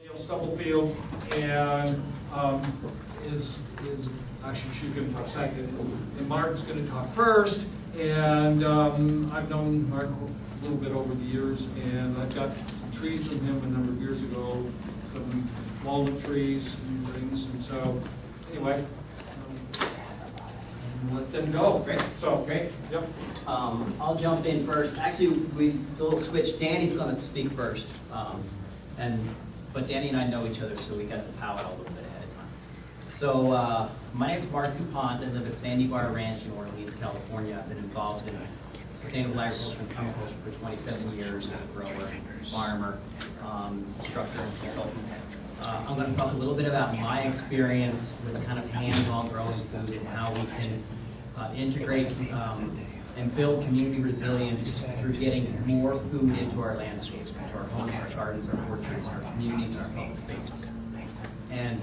Danielle Stubblefield, and is actually she's going to talk second, and Mark's going to talk first. And I've known Mark a little bit over the years, and I've got some trees from him a number of years ago, some walnut trees and things. And so, anyway, let them go. Great. So great. Yep. I'll jump in first. Actually, it's a little switch. Danny's going to speak first, but Danny and I know each other, so we got the powwow a little bit ahead of time. So my name's Mark DuPont. I live at Sandy Bar Ranch in Orleans, California. I've been involved in sustainable agriculture and permaculture for 27 years as a grower, farmer, instructor, and consultant. I'm going to talk a little bit about my experience with kind of hands-on growing food and how we can integrate and build community resilience through getting more food into our landscapes, into our homes, our gardens, our orchards, our communities, our public spaces. And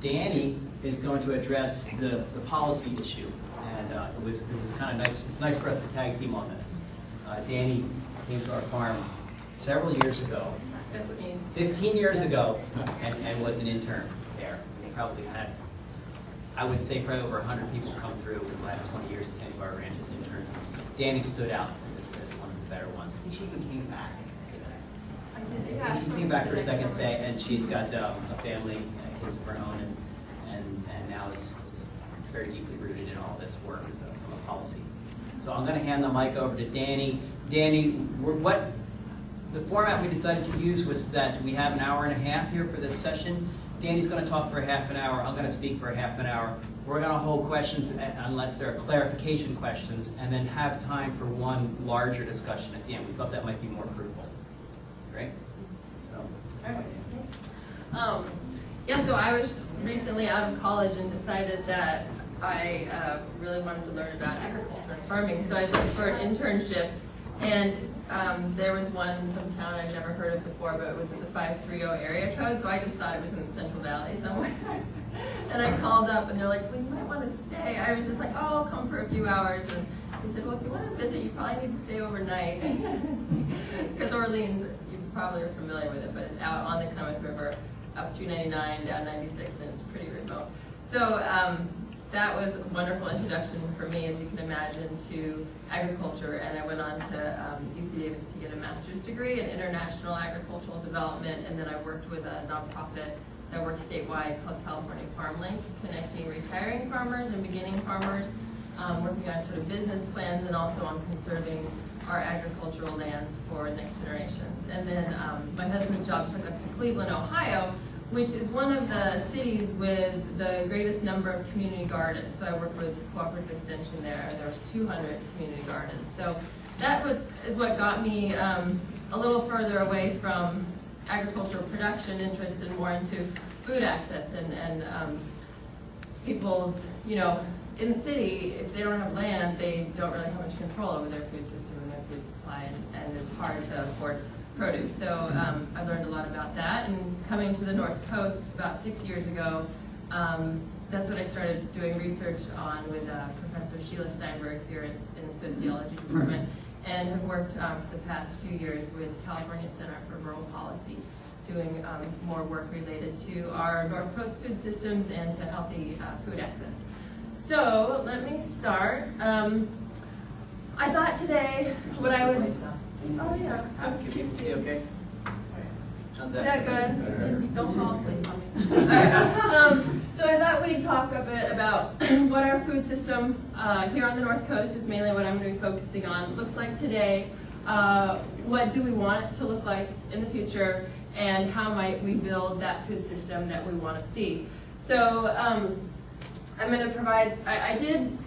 Danny is going to address the policy issue, and it was kind of nice. It's nice for us to tag team on this. Danny came to our farm several years ago. 15 years ago, and was an intern there. We probably had, I would say, probably over 100 people come through in the last 20 years at Sandy Bar Ranch as interns. Danny stood out as one of the better ones. I think she even came back. I did, yeah. She came back for a second stay, and she's got a family and kids of her own, and now is very deeply rooted in all this work as a policy. So I'm going to hand the mic over to Danny. Danny, the format we decided to use was that we have an hour and a half here for this session. Danny's going to talk for a half an hour. I'm going to speak for a half an hour. We're going to hold questions unless there are clarification questions, and then have time for one larger discussion at the end. We thought that might be more fruitful. Great? So. Yeah, so I was recently out of college and decided that I really wanted to learn about agriculture and farming, so I looked for an internship. And there was one in some town I'd never heard of before, but it was at the 530 area code, so I just thought it was in the Central Valley somewhere. And I called up, and they're like, well, you might want to stay. I was just like, oh, I'll come for a few hours. And they said, well, if you want to visit, you probably need to stay overnight. Because Orleans, you probably are familiar with it, but it's out on the Klamath River, up 299, down 96, and it's pretty remote. So that was a wonderful introduction for me, as you can imagine, to agriculture, and I went on to UC Davis to get a master's degree in international agricultural development, and then I worked with a nonprofit that works statewide called California Farm Link, connecting retiring farmers and beginning farmers, working on sort of business plans and also on conserving our agricultural lands for next generations. And then my husband's job took us to Cleveland, Ohio, which is one of the cities with the greatest number of community gardens. So I worked with Cooperative Extension there. There was 200 community gardens. So that is what got me a little further away from agricultural production interests and more into food access and people's, in the city, if they don't have land, they don't really have much control over their food system and their food supply, and it's hard to afford produce. So I learned a lot about that, and coming to the North Coast about 6 years ago, that's what I started doing research on with Professor Sheila Steinberg here in the sociology department, and have worked for the past few years with California Center for Rural Policy, doing more work related to our North Coast food systems and to healthy food access. So let me start. I thought today what I would... Oh yeah. Can you see okay? How's Is that? that good? Don't fall asleep on me. So I thought we'd talk a bit about what our food system here on the North Coast is mainly what I'm going to be focusing on. Looks like today. What do we want it to look like in the future, and how might we build that food system that we want to see? So I'm going to provide. I did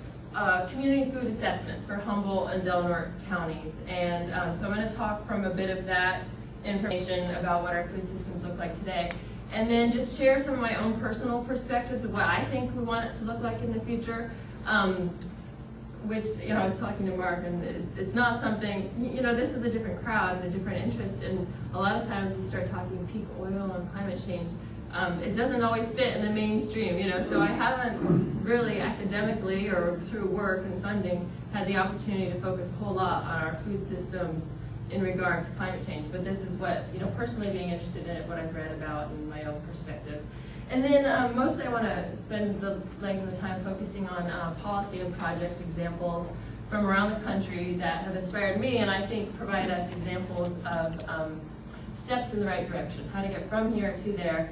community food assessments for Humboldt and Del Norte counties, and so I'm going to talk from a bit of that information about what our food systems look like today, and then just share some of my own personal perspectives of what I think we want it to look like in the future, which, I was talking to Mark, and it's not something, this is a different crowd and a different interest, and a lot of times you start talking peak oil and climate change, it doesn't always fit in the mainstream, so I haven't really academically or through work and funding had the opportunity to focus a whole lot on our food systems in regard to climate change, but this is what, personally being interested in it, what I've read about and my own perspectives. And then mostly I want to spend the length of the time focusing on policy and project examples from around the country that have inspired me, and I think provide us examples of steps in the right direction, how to get from here to there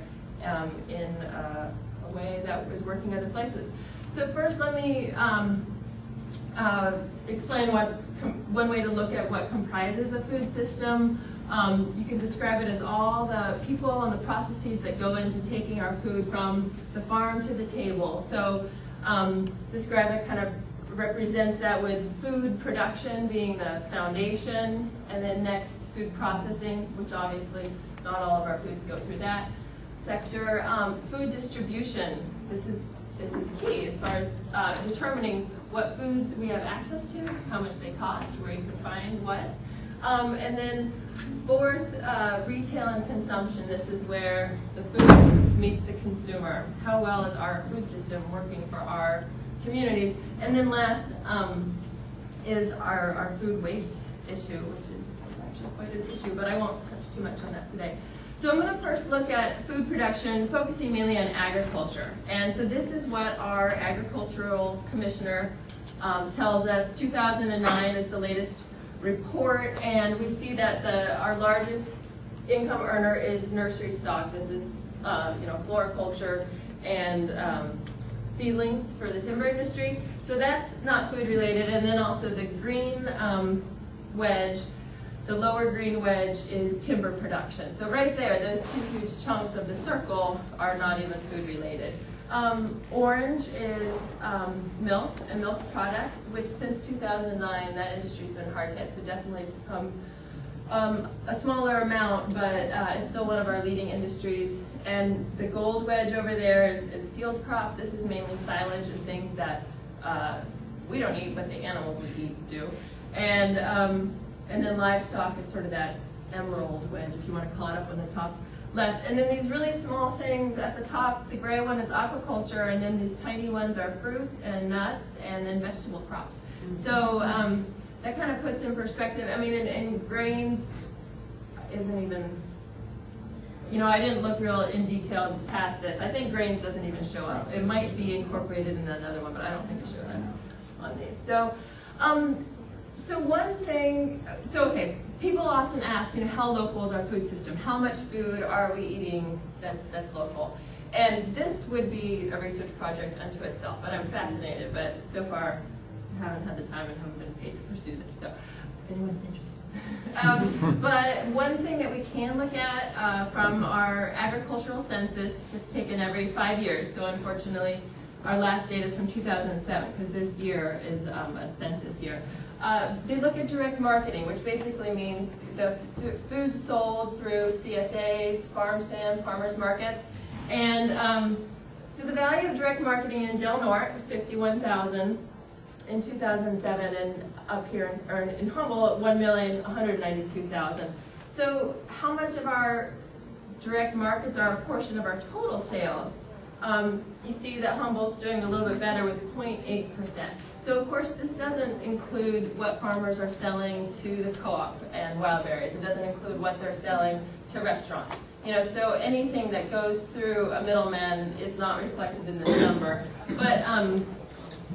in a way that is working other places. So first, let me explain one way to look at what comprises a food system. You can describe it as all the people and the processes that go into taking our food from the farm to the table. So describe it kind of represents that with food production being the foundation, and then next food processing, which obviously not all of our foods go through that sector. Food distribution, this is key as far as determining what foods we have access to, how much they cost, where you can find what. And then fourth, retail and consumption. This is where the food meets the consumer. How well is our food system working for our communities? And then last is our food waste issue, which is actually quite an issue, but I won't touch too much on that today. So I'm going to first look at food production, focusing mainly on agriculture. And so this is what our agricultural commissioner tells us. 2009 is the latest report, and we see that our largest income earner is nursery stock. This is floriculture and seedlings for the timber industry. So that's not food related. And then also the green wedge. The lower green wedge is timber production. So right there, those two huge chunks of the circle are not even food related. Orange is milk and milk products, which since 2009, that industry's been hard hit. So definitely it's become a smaller amount, but it's still one of our leading industries. And the gold wedge over there is field crops. This is mainly silage and things that we don't eat, but the animals we eat do. And then livestock is sort of that emerald wedge, if you want to call it, up on the top left. And then these really small things at the top, the gray one is aquaculture, and then these tiny ones are fruit and nuts, and then vegetable crops. So that kind of puts in perspective. I mean, and grains isn't even, I didn't look real in detail past this. I think grains doesn't even show up. It might be incorporated in another one, but I don't think it shows up on these. So one thing, okay, people often ask, how local is our food system? How much food are we eating that's local? And this would be a research project unto itself, but I'm fascinated, but so far I haven't had the time and haven't been paid to pursue this, so if anyone's interested. But one thing that we can look at from our agricultural census, it's taken every 5 years, so unfortunately our last data is from 2007, because this year is a census year. They look at direct marketing, which basically means the food sold through CSAs, farm stands, farmers markets. And so the value of direct marketing in Del Norte was $51,000 in 2007, and up here in Humboldt, $1,192,000. So how much of our direct markets are a portion of our total sales? You see that Humboldt's doing a little bit better with 0.8%. So of course this doesn't include what farmers are selling to the co-op and wild berries. It doesn't include what they're selling to restaurants. So anything that goes through a middleman is not reflected in this number. But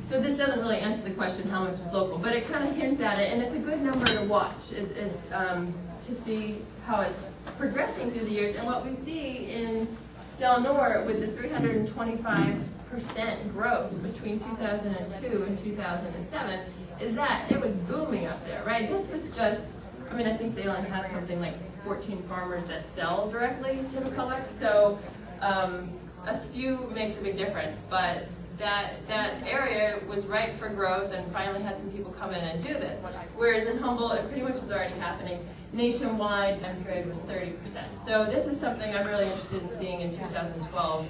so this doesn't really answer the question how much is local, but it kind of hints at it, and it's a good number to watch to see how it's progressing through the years. And what we see in Del Norte with the 325% growth between 2002 and 2007 is that it was booming up there, right? This was just, I think they only have something like 14 farmers that sell directly to the public, so a few makes a big difference, but that area was ripe for growth and finally had some people come in and do this. Whereas in Humboldt, it pretty much was already happening. Nationwide, that period was 30%. So this is something I'm really interested in seeing in 2012,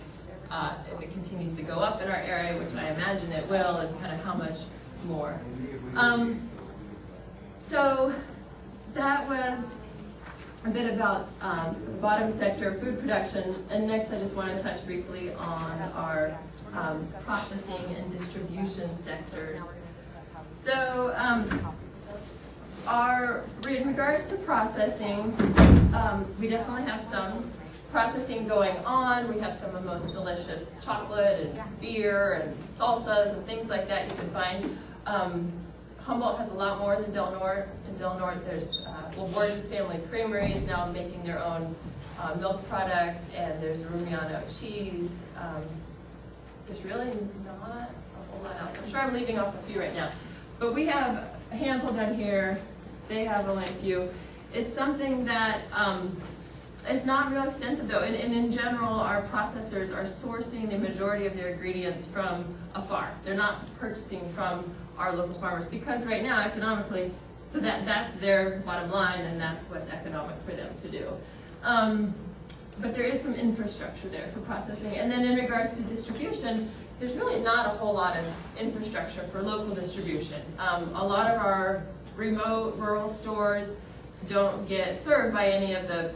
if it continues to go up in our area, which I imagine it will, and kind of how much more. So that was a bit about the bottom sector, food production, and next I just want to touch briefly on our processing and distribution sectors. So our in regards to processing, we definitely have some processing going on. We have some of the most delicious chocolate and beer and salsas and things like that you can find. Humboldt has a lot more than Del Norte. In Del Norte, there's Borges Family Creamery is now making their own milk products, and there's Rumiano cheese. There's really not a whole lot else. I'm sure I'm leaving off a few right now. But we have a handful down here. They have only a few. It's something that it's not real extensive though. And in general, our processors are sourcing the majority of their ingredients from afar. They're not purchasing from our local farmers because right now, economically, so that's their bottom line and that's what's economic for them to do. But there is some infrastructure there for processing. And then in regards to distribution, there's really not a whole lot of infrastructure for local distribution. A lot of our remote rural stores don't get served by any of the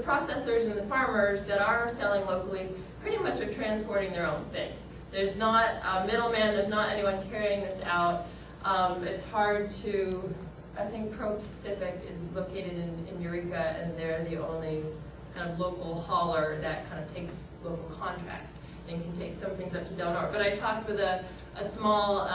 processors and the farmers that are selling locally pretty much are transporting their own things. There's not a middleman, there's not anyone carrying this out. It's hard to, I think Pro Pacific is located in Eureka and they're the only kind of local hauler that kind of takes local contracts and can take some things up to Del Norte. But I talked with a small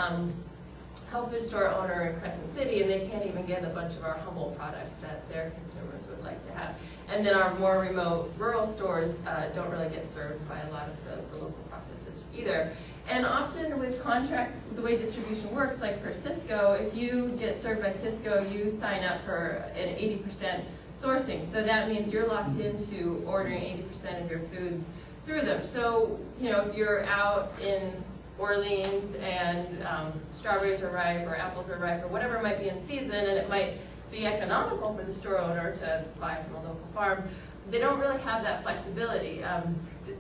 health food store owner in Crescent City, and they can't even get a bunch of our Humboldt products that their consumers would like to have. And then our more remote rural stores don't really get served by a lot of the local processors either. And often with contracts, the way distribution works, like for Cisco, if you get served by Cisco, you sign up for an 80% sourcing. So that means you're locked into ordering 80% of your foods through them. So, if you're out in Orleans and strawberries are ripe or apples are ripe or whatever might be in season, and it might be economical for the store owner to buy from a local farm, they don't really have that flexibility.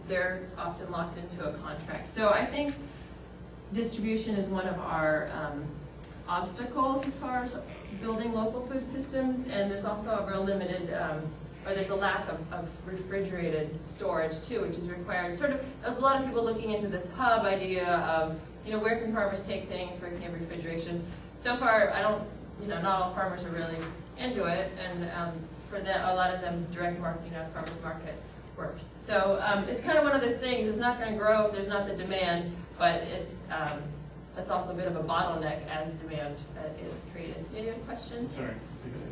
They're often locked into a contract. So I think distribution is one of our obstacles as far as building local food systems, and there's also a real limited or there's a lack of refrigerated storage too, which is required. There's a lot of people looking into this hub idea of, where can farmers take things, where can you have refrigeration. So far, not all farmers are really into it, and for them, a lot of them, direct marketing at farmers market works. So it's kind of one of those things. It's not going to grow if there's not the demand, but that's also a bit of a bottleneck as demand is created. Any other questions? Sorry.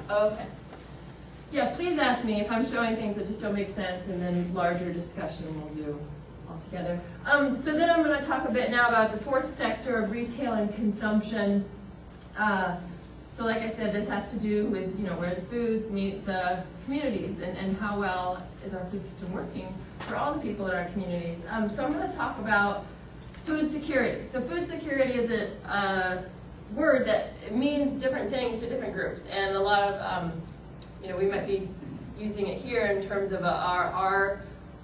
Oh, okay. Yeah, please ask me if I'm showing things that just don't make sense, and then larger discussion we'll do all together. So then I'm going to talk a bit now about the fourth sector of retail and consumption. So like I said, this has to do with where the foods meet the communities and how well is our food system working for all the people in our communities. So I'm going to talk about food security. So food security is a word that means different things to different groups, and a lot of we might be using it here in terms of our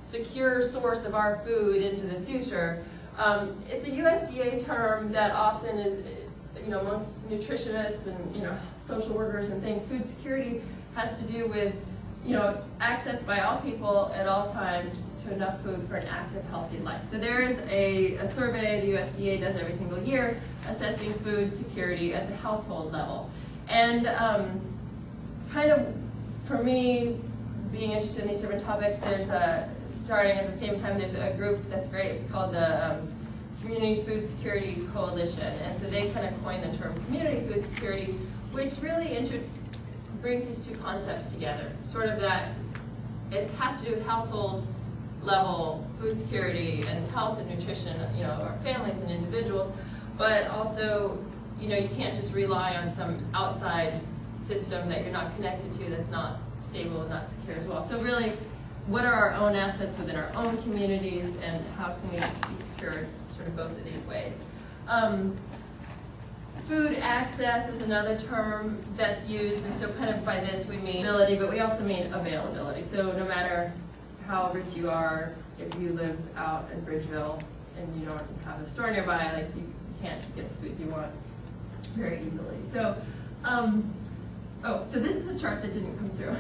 secure source of our food into the future. It's a USDA term that often is, amongst nutritionists and, social workers and things. Food security has to do with, access by all people at all times to enough food for an active, healthy life. So there is a survey the USDA does every single year assessing food security at the household level. And kind of, for me, being interested in these different topics, there's starting at the same time, there's a group that's great. It's called the Community Food Security Coalition. And so they kind of coined the term community food security, which really brings these two concepts together. Sort of that it has to do with household level food security and health and nutrition, our families and individuals, but also, you can't just rely on some outside system that you're not connected to, that's not stable and not secure as well. So really, what are our own assets within our own communities, and how can we be secured sort of both of these ways? Food access is another term that's used, and so kind of by this we mean ability, but we also mean availability. So no matter how rich you are, if you live out in Bridgeville and you don't have a store nearby, you can't get the foods you want very easily. So so this is the chart that didn't come through.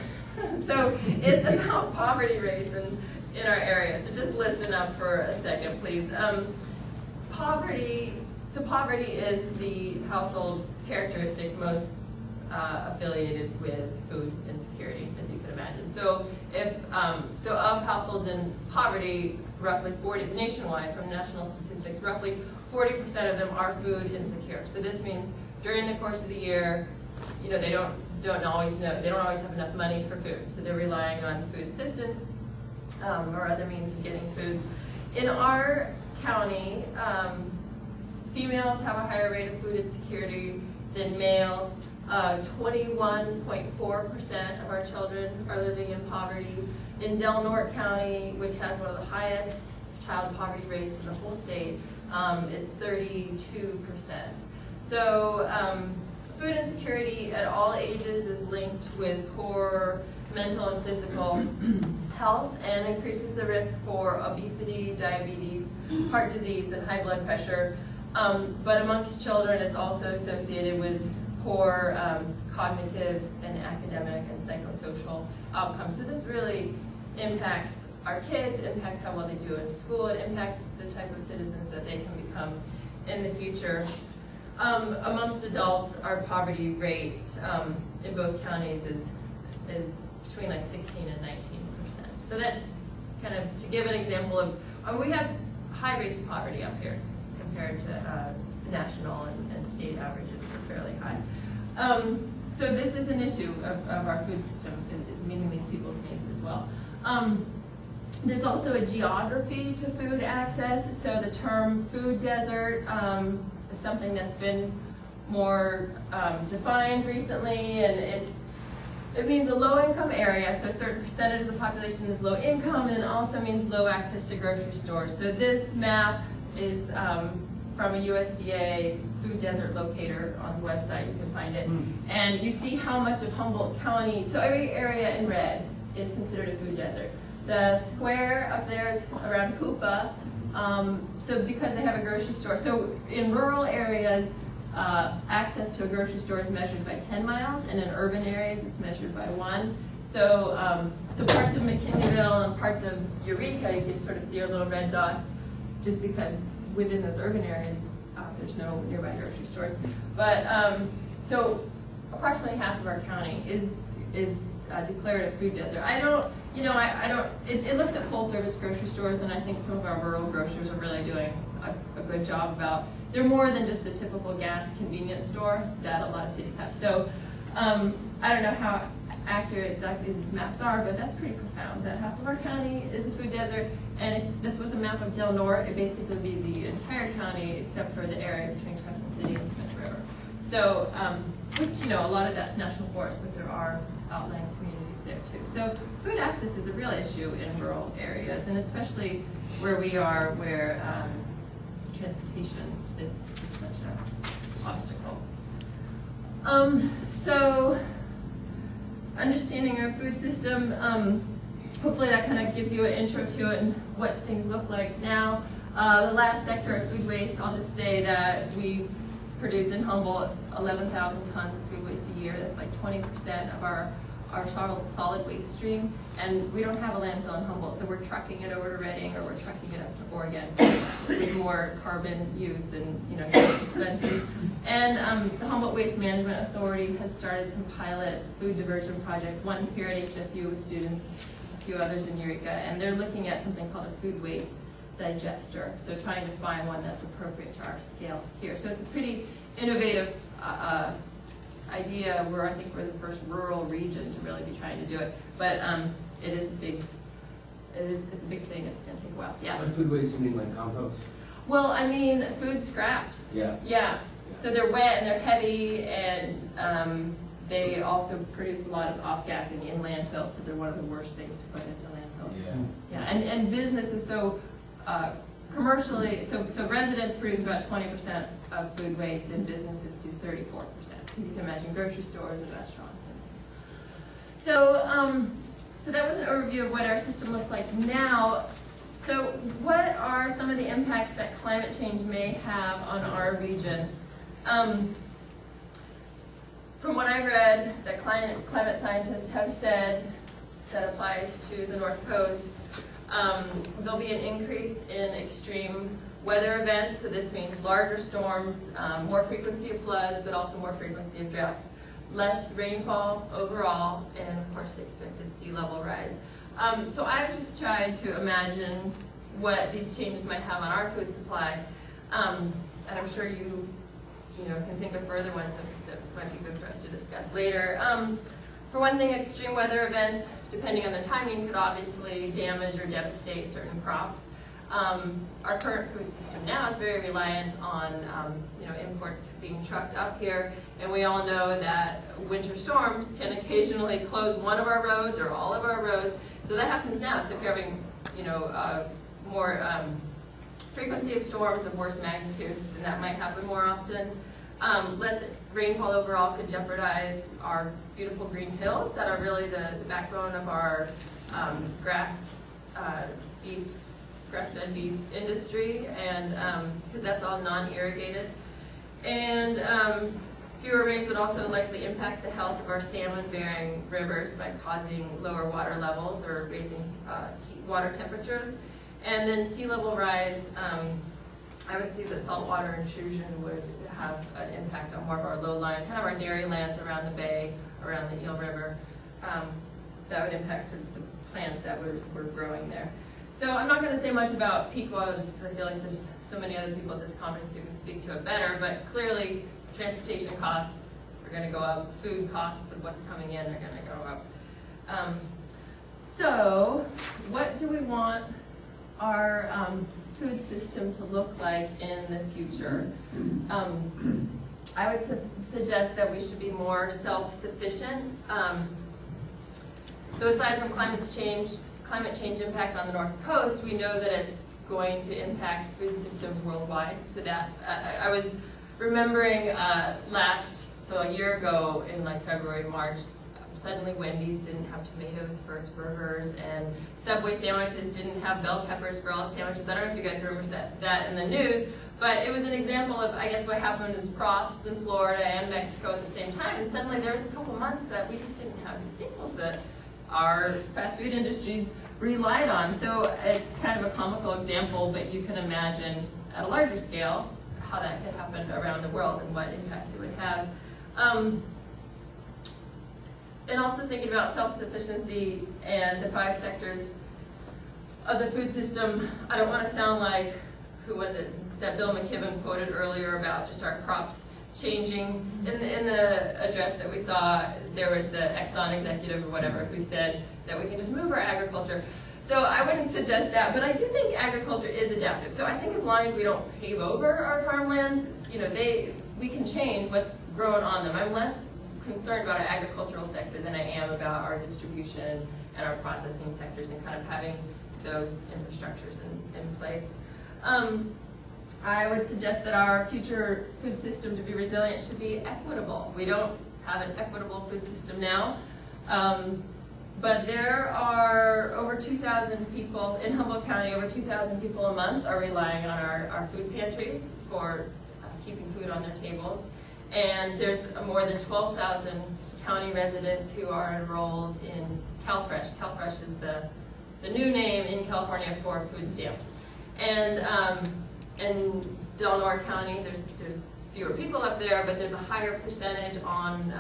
So it's about poverty rates in our area. So just listen up for a second, please. Poverty is the household characteristic most affiliated with food insecurity, as you can imagine. So of households in poverty, roughly 40 nationwide from national statistics, roughly 40% of them are food insecure. So this means during the course of the year, they don't always have enough money for food, so they're relying on food assistance or other means of getting foods. In our county, females have a higher rate of food insecurity than males. 21.4% of our children are living in poverty. In Del Norte County, which has one of the highest child poverty rates in the whole state, it's 32%. So food insecurity at all ages is linked with poor mental and physical health and increases the risk for obesity, diabetes, heart disease, and high blood pressure. But amongst children, it's also associated with poor cognitive and academic and psychosocial outcomes. So this really impacts our kids, impacts how well they do in school, it impacts the type of citizens that they can become in the future. Amongst adults, our poverty rate in both counties is between like 16 and 19%. So that's kind of to give an example of, we have high rates of poverty up here compared to national and state averages. They're fairly high. So this is an issue of our food system, is meeting these people's needs as well. There's also a geography to food access. So the term food desert is something that's been more defined recently, and it means a low-income area, so a certain percentage of the population is low income, and it also means low access to grocery stores. So this map is from a USDA food desert locator on the website. You can find it. And you see how much of Humboldt County, so every area in red is considered a food desert. The square up there is around Koopa, so because they have a grocery store. So in rural areas, access to a grocery store is measured by 10 miles, and in urban areas it's measured by 1. So parts of McKinleyville and parts of Eureka, you can sort of see our little red dots, just because within those urban areas there's no nearby grocery stores. But so approximately half of our county is declared a food desert. It looked at full service grocery stores, and I think some of our rural grocers are really doing a good job about, they're more than just the typical gas convenience store that a lot of cities have. So I don't know how accurate exactly these maps are, but that's pretty profound, that half of our county is a food desert. And if this was a map of Del Norte, it basically would be the entire county except for the area between Crescent City and Smith River. So, which, a lot of that's national forest, but there are outlying communities there too. So food access is a real issue in rural areas, and especially where we are, where transportation is such an obstacle. So understanding our food system, hopefully that kind of gives you an intro to it and what things look like now. The last sector of food waste, I'll just say that we produce in Humboldt 11,000 tons of food waste a year. That's like 20% of our solid waste stream, and we don't have a landfill in Humboldt, so we're trucking it over to Reading, or we're trucking it up to Oregon with more carbon use and it's expensive. And the Humboldt Waste Management Authority has started some pilot food diversion projects, one here at HSU with students, a few others in Eureka, and they're looking at something called a food waste digester, so trying to find one that's appropriate to our scale here. So it's a pretty innovative idea. I think we're the first rural region to really be trying to do it, but it's a big thing. It's going to take a while. Yeah. By food waste, you mean like compost? Well, I mean food scraps. Yeah. So they're wet and they're heavy, and they also produce a lot of off-gassing in landfills. So they're one of the worst things to put into landfills. Yeah. And businesses, so commercially, so residents produce about 20% of food waste, and businesses do 34%. Because you can imagine grocery stores and restaurants. So that was an overview of what our system looks like now. So what are some of the impacts that climate change may have on our region? From what I read, that climate scientists have said that applies to the North Coast, there'll be an increase in extreme weather events. So this means larger storms, more frequency of floods, but also more frequency of droughts, less rainfall overall, and of course the expected sea level rise. So I've just tried to imagine what these changes might have on our food supply, and I'm sure you can think of further ones that might be good for us to discuss later. For one thing, extreme weather events, depending on their timing, could obviously damage or devastate certain crops. Our current food system now is very reliant on imports being trucked up here, and we all know that winter storms can occasionally close one of our roads or all of our roads. So that happens now. So if you're having more frequency of storms of worse magnitude, then that might happen more often. Less rainfall overall could jeopardize our beautiful green hills that are really the backbone of our grass-fed beef industry, and because that's all non-irrigated. And fewer rains would also likely impact the health of our salmon-bearing rivers by causing lower water levels or raising water temperatures. And then sea level rise, I would see that saltwater intrusion would have an impact on more of our low-lying, kind of our dairy lands around the bay, around the Eel River. That would impact sort of the plants that we're growing there. So I'm not going to say much about peak oil just because I feel like there's so many other people at this conference who can speak to it better, but clearly transportation costs are going to go up, food costs of what's coming in are going to go up. So what do we want our food system to look like in the future? I would suggest that we should be more self-sufficient. So aside from climate change impact on the North Coast, we know that it's going to impact food systems worldwide. So that I was remembering a year ago in like February, March, suddenly Wendy's didn't have tomatoes for its burgers, and Subway sandwiches didn't have bell peppers for all sandwiches. I don't know if you guys remember that in the news, but it was an example of, I guess, what happened is frosts in Florida and Mexico at the same time, and suddenly there was a couple months that we just didn't have the staples that our fast food industries relied on. So it's kind of a comical example, but you can imagine at a larger scale how that could happen around the world and what impacts it would have. And also thinking about self-sufficiency and the 5 sectors of the food system. I don't want to sound like, who was it, that Bill McKibben quoted earlier about just our crops changing. In the address that we saw, there was the Exxon executive or whatever who said that we can just move our agriculture. So I wouldn't suggest that, but I do think agriculture is adaptive. So I think as long as we don't pave over our farmlands, we can change what's grown on them. I'm less concerned about our agricultural sector than I am about our distribution and our processing sectors and kind of having those infrastructures in place. I would suggest that our future food system to be resilient should be equitable. We don't have an equitable food system now, but there are over 2,000 people in Humboldt County, over 2,000 people a month are relying on our food pantries for keeping food on their tables. And there's more than 12,000 county residents who are enrolled in CalFresh. CalFresh is the new name in California for food stamps. And in Delaware County, there's fewer people up there, but there's a higher percentage on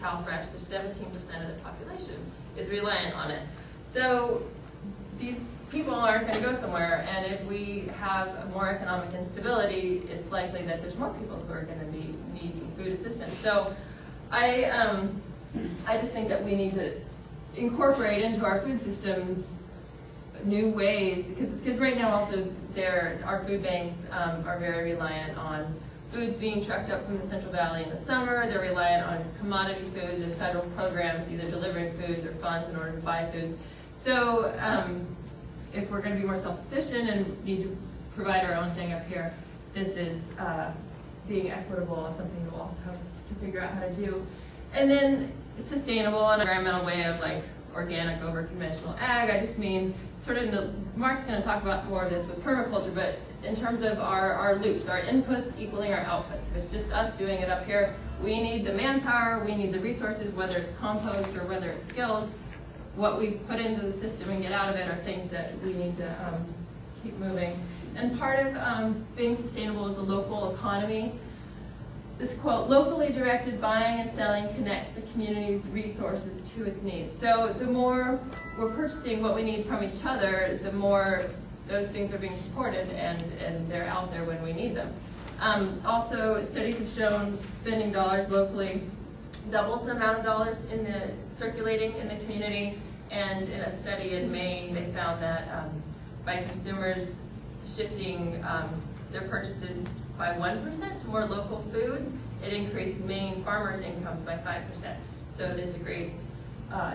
CalFresh. There's 17% of the population is reliant on it. So these people aren't going to go somewhere, and if we have more economic instability, it's likely that there's more people who are going to be needing food assistance. So I just think that we need to incorporate into our food systems new ways, because right now also our food banks are very reliant on foods being trucked up from the Central Valley in the summer. They're reliant on commodity foods and federal programs, either delivering foods or funds in order to buy foods. So if we're going to be more self-sufficient and need to provide our own thing up here, this is being equitable is something we'll also have to figure out how to do. And then sustainable and environmental way of like organic over conventional ag. I just mean sort of Mark's going to talk about more of this with permaculture, but in terms of our loops, our inputs equaling our outputs. If it's just us doing it up here, we need the manpower, we need the resources, whether it's compost or whether it's skills. What we put into the system and get out of it are things that we need to keep moving. And part of being sustainable is the local economy. this quote, locally directed buying and selling connects the community's resources to its needs. So the more we're purchasing what we need from each other, the more those things are being supported and they're out there when we need them. Also, studies have shown spending dollars locally doubles the amount of dollars circulating in the community. And in a study in Maine, they found that by consumers shifting their purchases by 1% to more local foods, it increased Maine farmers' incomes by 5%. So there's a great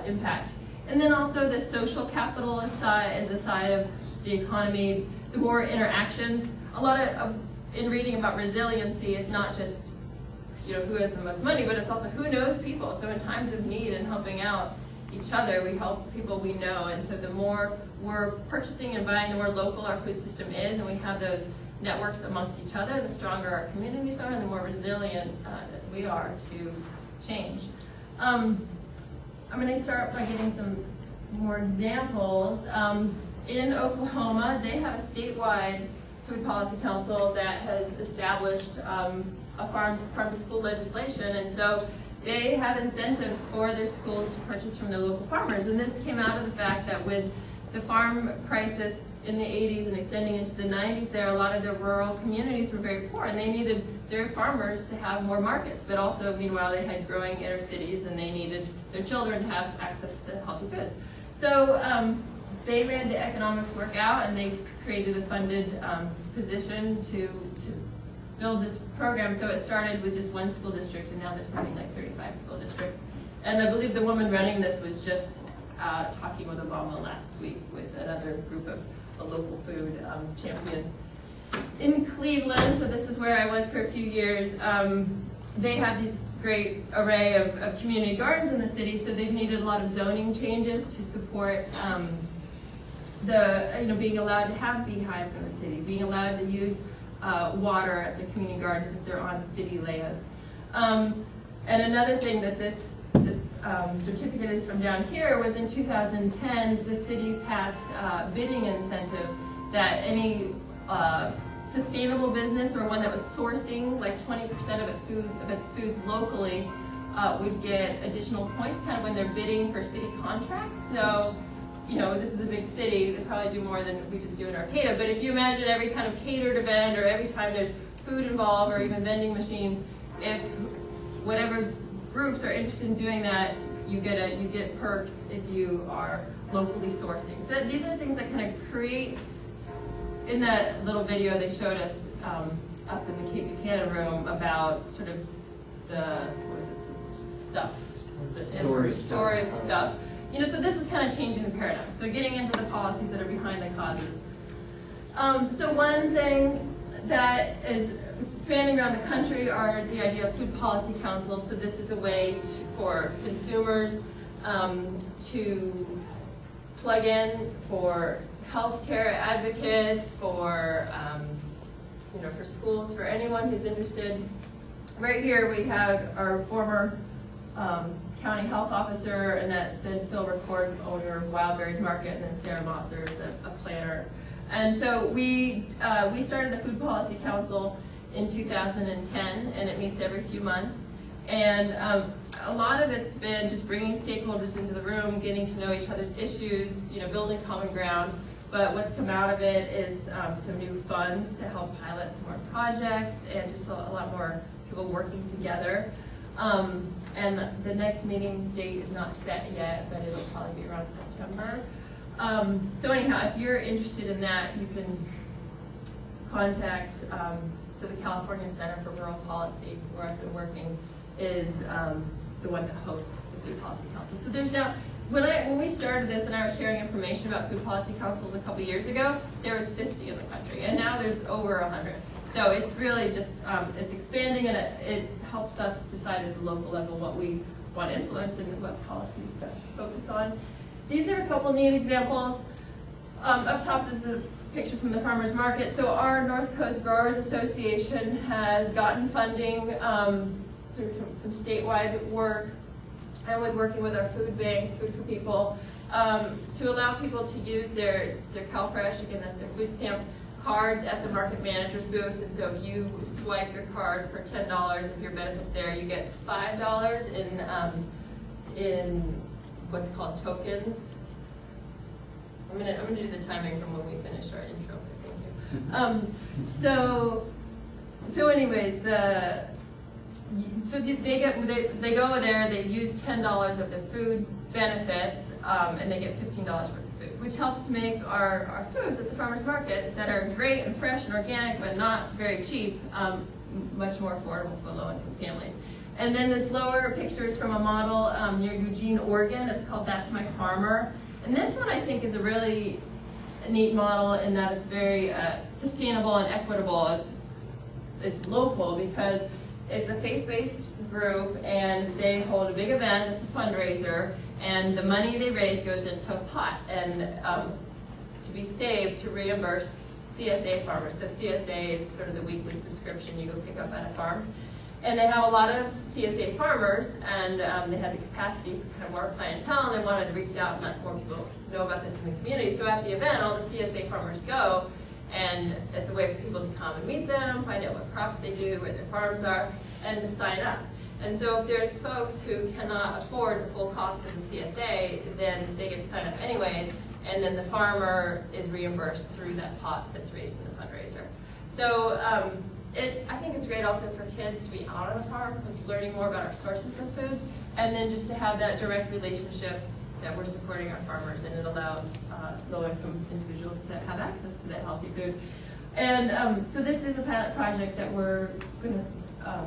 impact. And then also the social capital is a side of the economy. The more interactions, a lot of in reading about resiliency, it's not just who has the most money, but it's also who knows people. So in times of need and helping out each other, we help people we know. And so the more we're purchasing and buying, the more local our food system is, and we have those networks amongst each other, the stronger our communities are and the more resilient we are to change. I'm going to start by giving some more examples. In Oklahoma, they have a statewide food policy council that has established a farm-to-school legislation, and so they have incentives for their schools to purchase from their local farmers. And this came out of the fact that with the farm crisis in the 80s and extending into the 90s there, a lot of the rural communities were very poor, and they needed their farmers to have more markets, but also, meanwhile, they had growing inner cities, and they needed their children to have access to healthy foods. So they made the economics work out, and they created a funded position to build this program. So it started with just one school district, and now there's something like 35 school districts. And I believe the woman running this was just talking with Obama last week with another group of local food champions. In Cleveland, so this is where I was for a few years, they have these great array of community gardens in the city, so they've needed a lot of zoning changes to support being allowed to have beehives in the city, being allowed to use water at the community gardens if they're on city lands. And another thing that this certificate is from down here was in 2010, the city passed a bidding incentive that any sustainable business or one that was sourcing like 20% of its foods locally would get additional points kind of when they're bidding for city contracts. So, this is a big city, they probably do more than we just do in Arcata, but if you imagine every kind of catered event or every time there's food involved or even vending machines, if whatever groups are interested in doing that, you get perks if you are locally sourcing. So these are the things that kind of create. In that little video they showed us up in the Kate Buchanan room about sort of the stuff, the story of stuff. So this is kind of changing the paradigm. So getting into the policies that are behind the causes. So one thing that is expanding around the country are the idea of food policy councils. So this is a way for consumers to plug in for healthcare advocates, for schools, for anyone who's interested. Right here we have our former county health officer, and then Phil Record, owner of Wildberries Market, and then Sarah Mosser is a planner. And so we started the Food Policy Council in 2010, and it meets every few months. And a lot of it's been just bringing stakeholders into the room, getting to know each other's issues, building common ground. But what's come out of it is some new funds to help pilot some more projects and just a lot more people working together. And the next meeting date is not set yet, but it'll probably be around September. So anyhow, if you're interested in that, you can contact the California Center for Rural Policy, where I've been working, is the one that hosts the Food Policy Council. So there's now, when we started this and I was sharing information about food policy councils a couple years ago, there was 50 in the country, and now there's over 100. So it's really just, it's expanding, and it helps us decide at the local level what we want to influence and what policies to focus on. These are a couple neat examples. Up top is the picture from the farmers market. So our North Coast Growers Association has gotten funding through some statewide work, and with working with our food bank, Food for People, to allow people to use their CalFresh, again that's their food stamp cards at the market manager's booth, and so if you swipe your card for $10 of your benefits there, you get $5 in what's called tokens. I'm gonna do the timing from when we finish our intro, but thank you. So anyways, they go there, they use $10 of the food benefits, and they get $15 worth of food, which helps make our foods at the farmers market that are great and fresh and organic but not very cheap, much more affordable for low-income families. And then this lower picture is from a model near Eugene, Oregon. It's called That's My Farmer. And this one I think is a really neat model in that it's very sustainable and equitable. It's local because it's a faith-based group and they hold a big event. It's a fundraiser, and the money they raise goes into a pot and to be saved to reimburse CSA farmers. So CSA is sort of the weekly subscription you go pick up at a farm. And they have a lot of CSA farmers, and they had the capacity for kind of more clientele, and they wanted to reach out and let more people know about this in the community. So at the event, all the CSA farmers go, and it's a way for people to come and meet them, find out what crops they do, where their farms are, and to sign up. And so if there's folks who cannot afford the full cost of the CSA, then they get to sign up anyways, and then the farmer is reimbursed through that pot that's raised in the fundraiser. So I think it's great also for kids to be out on the farm, learning more about our sources of food, and then just to have that direct relationship that we're supporting our farmers, and it allows low-income individuals to have access to that healthy food. And so this is a pilot project that we're going to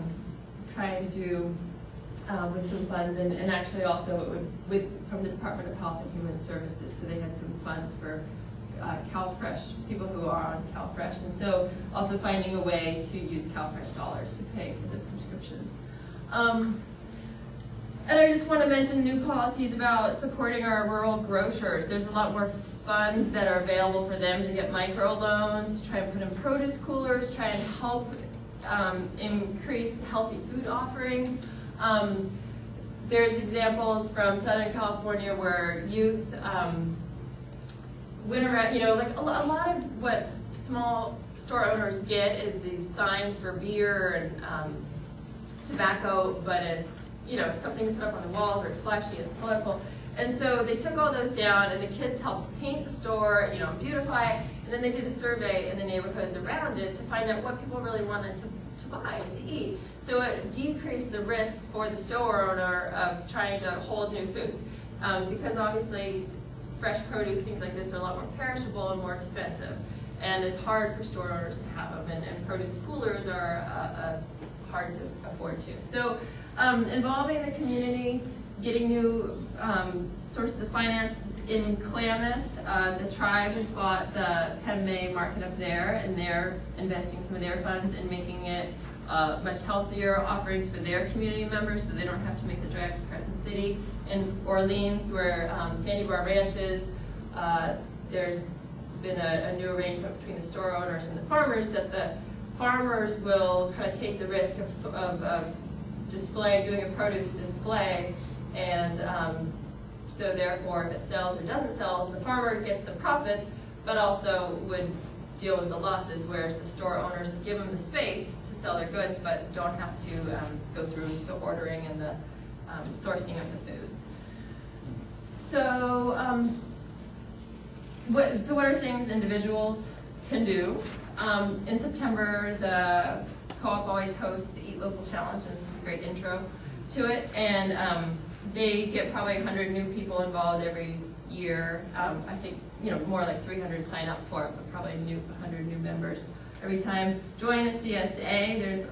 try and do with some funds, and actually also from the Department of Health and Human Services. So they had some funds for CalFresh, people who are on CalFresh, and so also finding a way to use CalFresh dollars to pay for the subscriptions. And I just want to mention new policies about supporting our rural grocers. There's a lot more funds that are available for them to get microloans, try and put in produce coolers, try and help increase healthy food offerings. There's examples from Southern California where youth went around, like a lot of what small store owners get is these signs for beer and tobacco, but it's it's something to put up on the walls, or it's flashy, it's colorful. And so they took all those down, and the kids helped paint the store, beautify it, and then they did a survey in the neighborhoods around it to find out what people really wanted to buy and to eat. So it decreased the risk for the store owner of trying to hold new foods, because obviously fresh produce, things like this, are a lot more perishable and more expensive, and it's hard for store owners to have them, and produce coolers are hard to afford too. So involving the community, getting new sources of finance. In Klamath, the tribe has bought the Pembe market up there, and they're investing some of their funds in making it much healthier offerings for their community members, so they don't have to make the drive to Crescent City. In Orleans, where Sandy Bar Ranch is, there's been a new arrangement between the store owners and the farmers that the farmers will kind of take the risk of doing a produce display, and so therefore if it sells or doesn't sell, the farmer gets the profits, but also would deal with the losses, whereas the store owners give them the space to sell their goods, but don't have to go through the ordering and the sourcing of the foods. So, what are things individuals can do? In September, the co-op always hosts the Eat Local Challenge, and this is a great intro to it, and they get probably 100 new people involved every year. I think more like 300 sign up for it, but probably 100 new members every time. Join a CSA. There's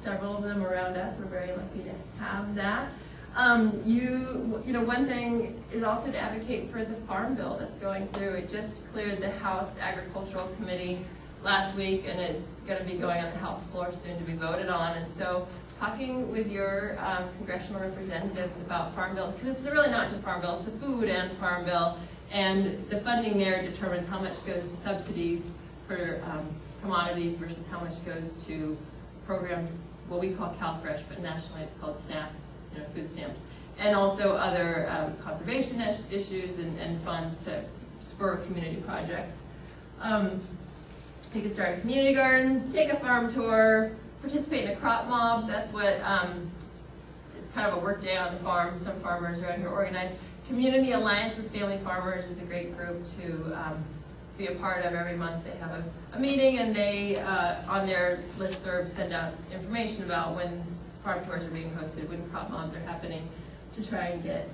several of them around us. We're very lucky to have that. One thing is also to advocate for the farm bill that's going through. It just cleared the House Agricultural Committee last week, and it's going to be going on the House floor soon to be voted on. And so talking with your congressional representatives about farm bills, because it's really not just farm bills, it's the food and farm bill, and the funding there determines how much goes to subsidies for commodities versus how much goes to programs, what we call CalFresh, but nationally it's called SNAP, food stamps, and also other conservation issues and funds to spur community projects. You can start a community garden, take a farm tour, participate in a crop mob. That's what it's kind of a work day on the farm. Some farmers around here organize. Community Alliance with Family Farmers is a great group to be a part of. Every month they have a meeting, and they, on their listserv, send out information about when farm tours are being hosted, when crop mobs are happening, to try and get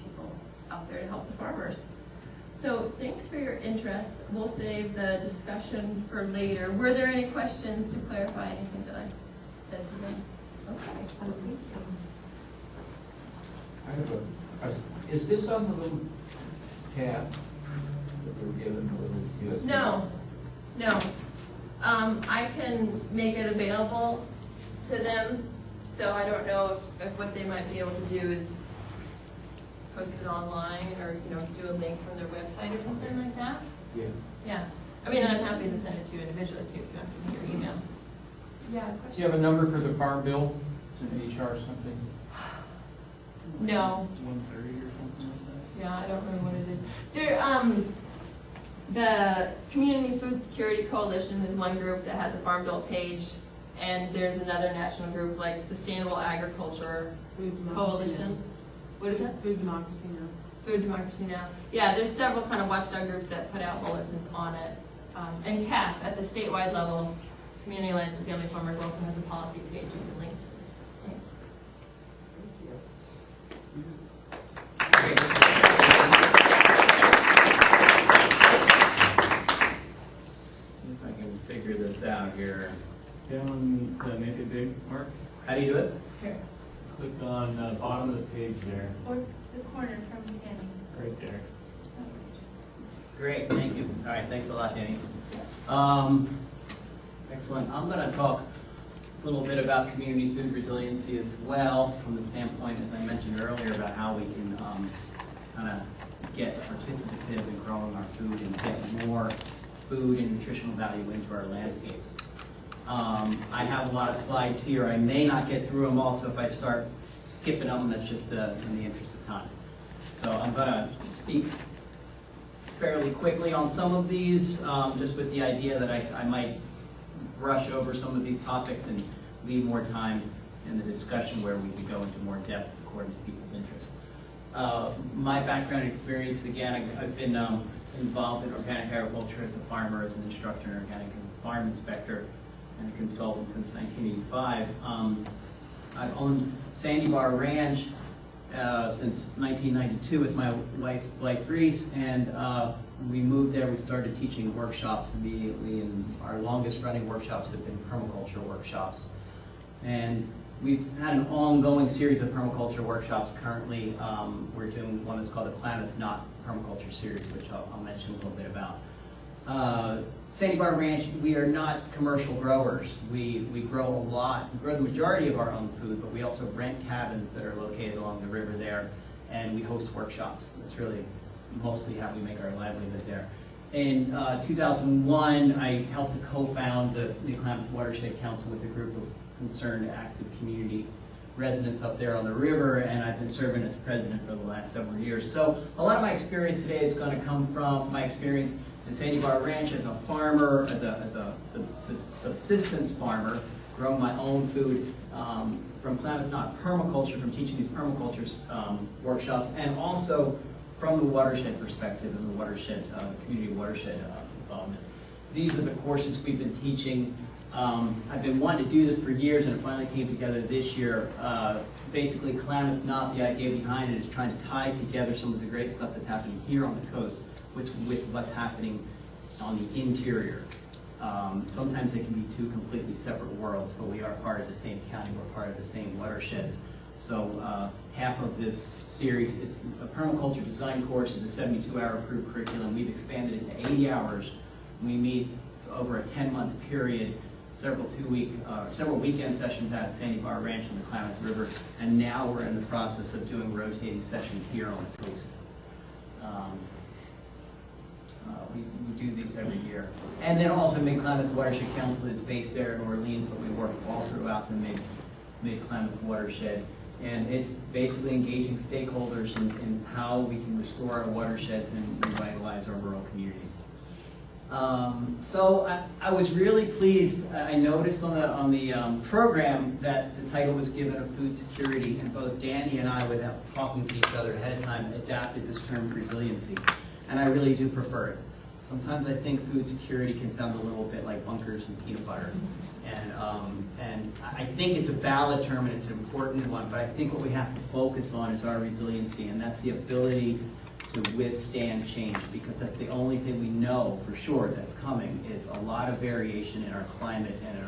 people out there to help the farmers. So thanks for your interest. We'll save the discussion for later. Were there any questions to clarify anything that I said to them? Okay, thank you. I have a question. Is this on the little tab that we're given, the little USB? No. I can make it available to them, so I don't know if what they might be able to do is post it online or do a link from their website or something like that. Yeah. Yeah. I mean, I'm happy to send it to you individually too if you have to send your email. Yeah. Question? Do you have a number for the farm bill? It's an HR something? No. 130 or something like that? Yeah, I don't remember what it is. There, the Community Food Security Coalition is one group that has a farm bill page, and there's another national group like Sustainable Agriculture Coalition. What is that? Food Democracy Now. Food Democracy Now. Yeah, there's several kind of watchdog groups that put out bulletins on it. And CAF, at the statewide level, Community Alliance and Family Farmers also has a policy page you can link to. Thanks. See if I can figure this out here. Down to make it big, Mark. How do you do it? Here. Click on the bottom of the page there, What's the corner from the beginning? right there. Great, thank you. All right, thanks a lot, Danny. Excellent. I'm going to talk a little bit about community food resiliency as well, from the standpoint, as I mentioned earlier, about how we can kind of get participative in growing our food and get more food and nutritional value into our landscapes. I have a lot of slides here. I may not get through them all, so if I start skipping them, that's just in the interest of time. So I'm going to speak fairly quickly on some of these, just with the idea that I might brush over some of these topics and leave more time in the discussion where we could go into more depth according to people's interests. My background and experience, again, I've been involved in organic agriculture as a farmer, as an instructor, an organic farm inspector, and a consultant since 1985. I've owned Sandy Bar Ranch since 1992 with my wife, Blythe Reese, and we moved there. We started teaching workshops immediately, and our longest running workshops have been permaculture workshops. And we've had an ongoing series of permaculture workshops. Currently, we're doing one that's called the Klamath Knot Permaculture Series, which I'll mention a little bit about. Sandy Bar Ranch, we are not commercial growers. We grow a lot. We grow the majority of our own food, but we also rent cabins that are located along the river there, and we host workshops. That's really mostly how we make our livelihood there. In 2001, I helped to co-found the New Klamath Watershed Council with a group of concerned, active community residents up there on the river, and I've been serving as president for the last several years. So a lot of my experience today is going to come from my experience in Sandy Bar Ranch as a farmer, as a subsistence farmer, growing my own food, from Klamath Knot Permaculture, from teaching these permaculture workshops, and also from the watershed perspective and the watershed, community watershed involvement. These are the courses we've been teaching. I've been wanting to do this for years, and it finally came together this year. Basically, Klamath Knot, the idea behind it is trying to tie together some of the great stuff that's happening here on the coast with what's happening on the interior. Sometimes they can be two completely separate worlds, but we are part of the same county, we're part of the same watersheds. So half of this series, it's a permaculture design course, it's a 72-hour approved curriculum. We've expanded it to 80 hours. We meet over a 10-month period, several weekend sessions at Sandy Bar Ranch on the Klamath River, and now we're in the process of doing rotating sessions here on the coast. We do these every year. And then also Mid-Klamath Watershed Council is based there in Orleans, but we work all throughout the Mid-Klamath Watershed. And it's basically engaging stakeholders in how we can restore our watersheds and revitalize our rural communities. So I was really pleased. I noticed on the program that the title was given of food security, and both Danny and I, without talking to each other ahead of time, adapted this term resiliency, and I really do prefer it. Sometimes I think food security can sound a little bit like bunkers and peanut butter, and I think it's a valid term and it's an important one, but I think what we have to focus on is our resiliency, and that's the ability to withstand change, because that's the only thing we know for sure that's coming is a lot of variation in our climate and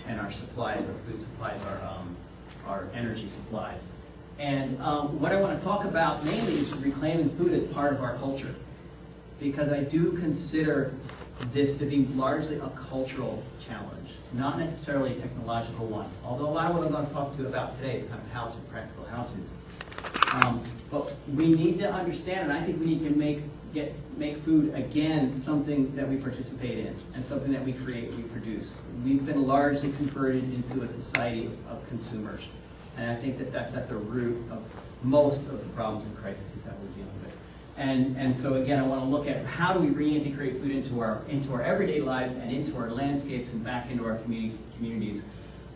in our supplies, our food supplies, our energy supplies. And what I want to talk about mainly is reclaiming food as part of our culture, because I do consider this to be largely a cultural challenge, not necessarily a technological one, although a lot of what I'm going to talk to you about today is kind of how-to, practical how-tos. But we need to understand, and I think we need to make food again something that we participate in and something that we create, we produce. We've been largely converted into a society of consumers, and I think that that's at the root of most of the problems and crises that we're dealing with. And so again, I want to look at how do we reintegrate food into our everyday lives and into our landscapes and back into our communities.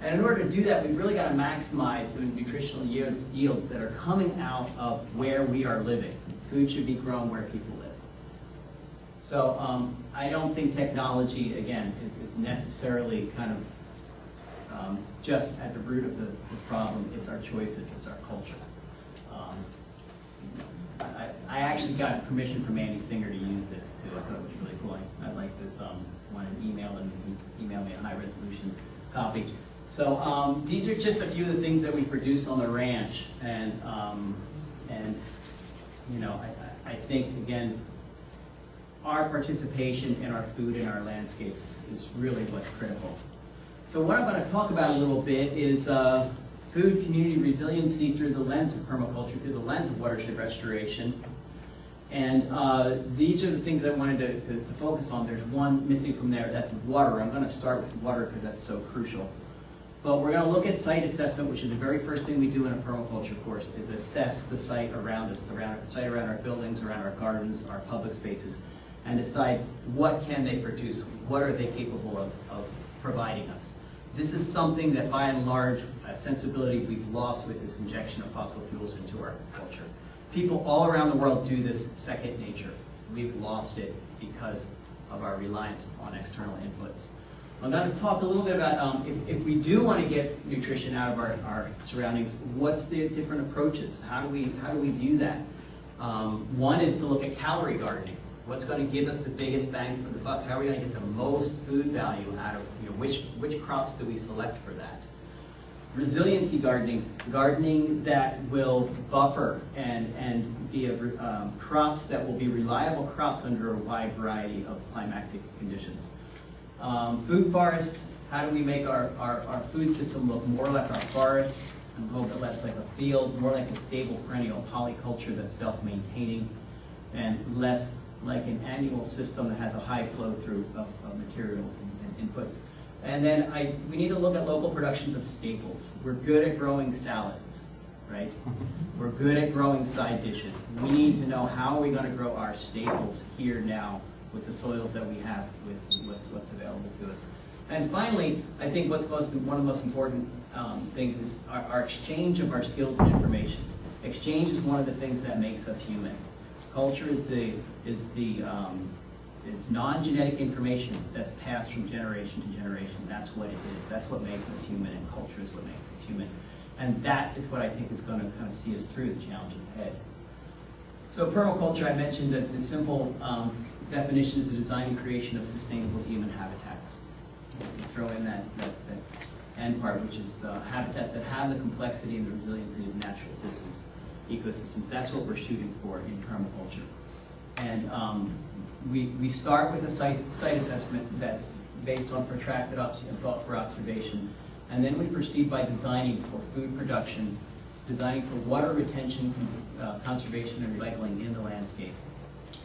And in order to do that, we've really got to maximize the nutritional yields that are coming out of where we are living. Food should be grown where people live. So I don't think technology, again, is necessarily kind of just at the root of the problem. It's our choices, it's our culture. I actually got permission from Andy Singer to use this too. I thought it was really cool. I like this one and emailed him. He emailed me a high resolution copy. So these are just a few of the things that we produce on the ranch, and you know, I think again, our participation in our food and our landscapes is really what's critical. So what I'm going to talk about a little bit is food community resiliency through the lens of permaculture, through the lens of watershed restoration. And these are the things I wanted to focus on. There's one missing from there, that's water. I'm going to start with water because that's so crucial. But we're going to look at site assessment, which is the very first thing we do in a permaculture course, is assess the site around us, the site around our buildings, around our gardens, our public spaces, and decide what can they produce, what are they capable of providing us. This is something that, by and large, a sensibility we've lost with this injection of fossil fuels into our culture. People all around the world do this second nature. We've lost it because of our reliance on external inputs. I'm going to talk a little bit about if we do want to get nutrition out of our surroundings, what's the different approaches? How do we view that? One is to look at calorie gardening. What's going to give us the biggest bang for the buck? How are we going to get the most food value out of, which crops do we select for that? Resiliency gardening that will buffer and be crops that will be reliable crops under a wide variety of climatic conditions. Food forests, how do we make our food system look more like our forests, and a little bit less like a field, more like a stable perennial polyculture that's self-maintaining, and less like an annual system that has a high flow through of materials and inputs. And then we need to look at local productions of staples. We're good at growing salads, right? We're good at growing side dishes. We need to know how are we going to grow our staples here now with the soils that we have, with what's available to us. And finally, I think one of the most important things is our exchange of our skills and information. Exchange is one of the things that makes us human. Culture is non-genetic information that's passed from generation to generation. That's what it is. That's what makes us human, and culture is what makes us human. And that is what I think is going to kind of see us through the challenges ahead. So permaculture, I mentioned that the simple definition is the design and creation of sustainable human habitats. You throw in that end part, which is the habitats that have the complexity and the resiliency of natural systems, ecosystems. That's what we're shooting for in permaculture. And we start with a site assessment that's based on protracted and thoughtful observation, and then we proceed by designing for food production, designing for water retention, conservation, and recycling in the landscape.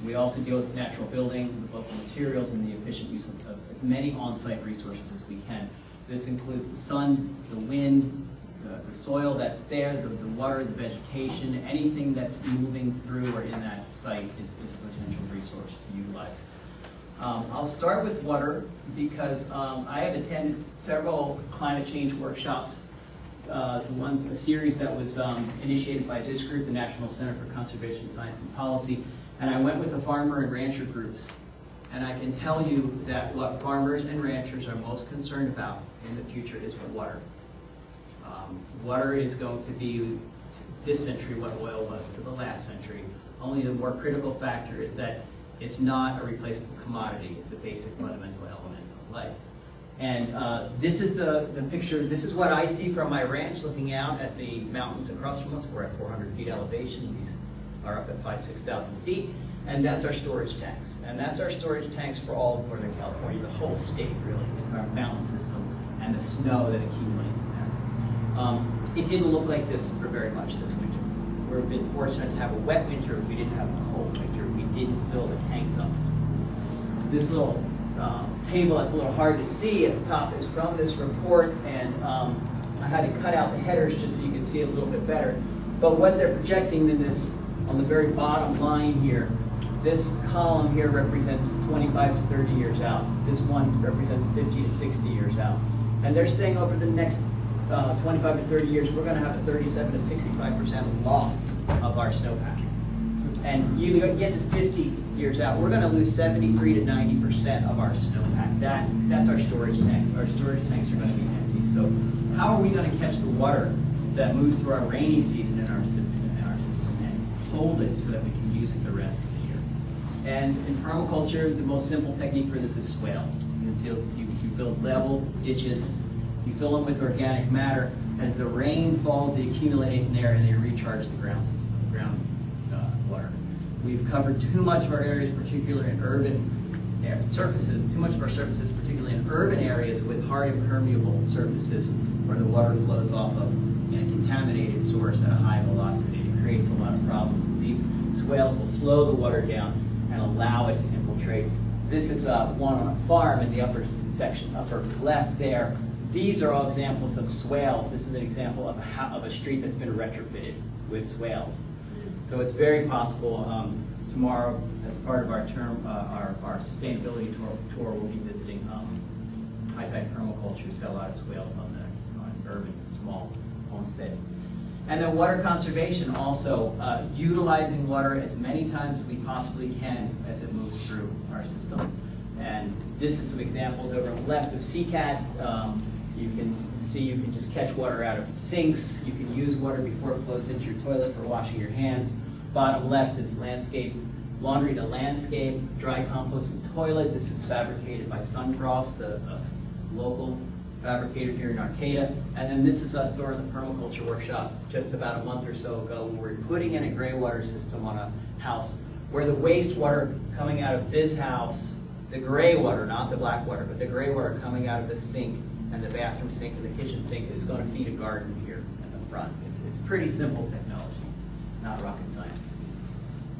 We also deal with natural building, with local materials, and the efficient use of as many on-site resources as we can. This includes the sun, the wind, the soil that's there, the water, the vegetation, anything that's moving through or in that site is a potential resource to utilize. I'll start with water because I have attended several climate change workshops. A series that was initiated by this group, the National Center for Conservation Science and Policy, and I went with the farmer and rancher groups. And I can tell you that what farmers and ranchers are most concerned about in the future is water. Water is going to be this century what oil was to the last century. Only the more critical factor is that it's not a replaceable commodity. It's a basic fundamental element of life. And this is the picture. This is what I see from my ranch looking out at the mountains across from us. We're at 400 feet elevation. These are up at 6,000 feet. And that's our storage tanks. And that's our storage tanks for all of Northern California. The whole state, really, is our mountain system and the snow that accumulates in there. It didn't look like this for very much this winter. We've been fortunate to have a wet winter. We didn't have a cold winter. We didn't fill the tanks up. This little table that's a little hard to see at the top is from this report, and I had to cut out the headers just so you can see it a little bit better. But what they're projecting in this, on the very bottom line here, this column here represents 25 to 30 years out. This one represents 50 to 60 years out. And they're saying over the next 25 to 30 years, we're going to have a 37 to 65% loss of our snowpack. And you get to 50 years out, we're going to lose 73 to 90% of our snowpack. That's our storage tanks. Our storage tanks are going to be empty. So how are we going to catch the water that moves through our rainy season in our system and hold it so that we can use it the rest of the year? And in permaculture, the most simple technique for this is swales. You build level ditches, you fill them with organic matter. As the rain falls, they accumulate in there and they recharge the ground system, water. We've covered too much of our areas, particularly in urban surfaces, too much of our surfaces, particularly in urban areas with hard impermeable surfaces where the water flows off of a contaminated source at a high velocity. It creates a lot of problems. These swales will slow the water down and allow it to infiltrate. This is one on a farm in the upper left there. These are all examples of swales. This is an example of a street that's been retrofitted with swales. So it's very possible tomorrow, as part of our sustainability tour, we'll be visiting high-tide permaculture. It's got a lot of swales on urban small homestead. And then water conservation, also utilizing water as many times as we possibly can as it moves through our system. And this is some examples over on the left of CCAT. You can see you can just catch water out of sinks. You can use water before it flows into your toilet for washing your hands. Bottom left is landscape, laundry to landscape, dry composting toilet. This is fabricated by Sunfrost, a local fabricator here in Arcata. And then this is us during the permaculture workshop just about a month or so ago when we're putting in a gray water system on a house where the wastewater coming out of this house, the gray water, not the black water, but the gray water coming out of the sink and the bathroom sink and the kitchen sink is going to feed a garden here in the front. It's pretty simple technology, not rocket science.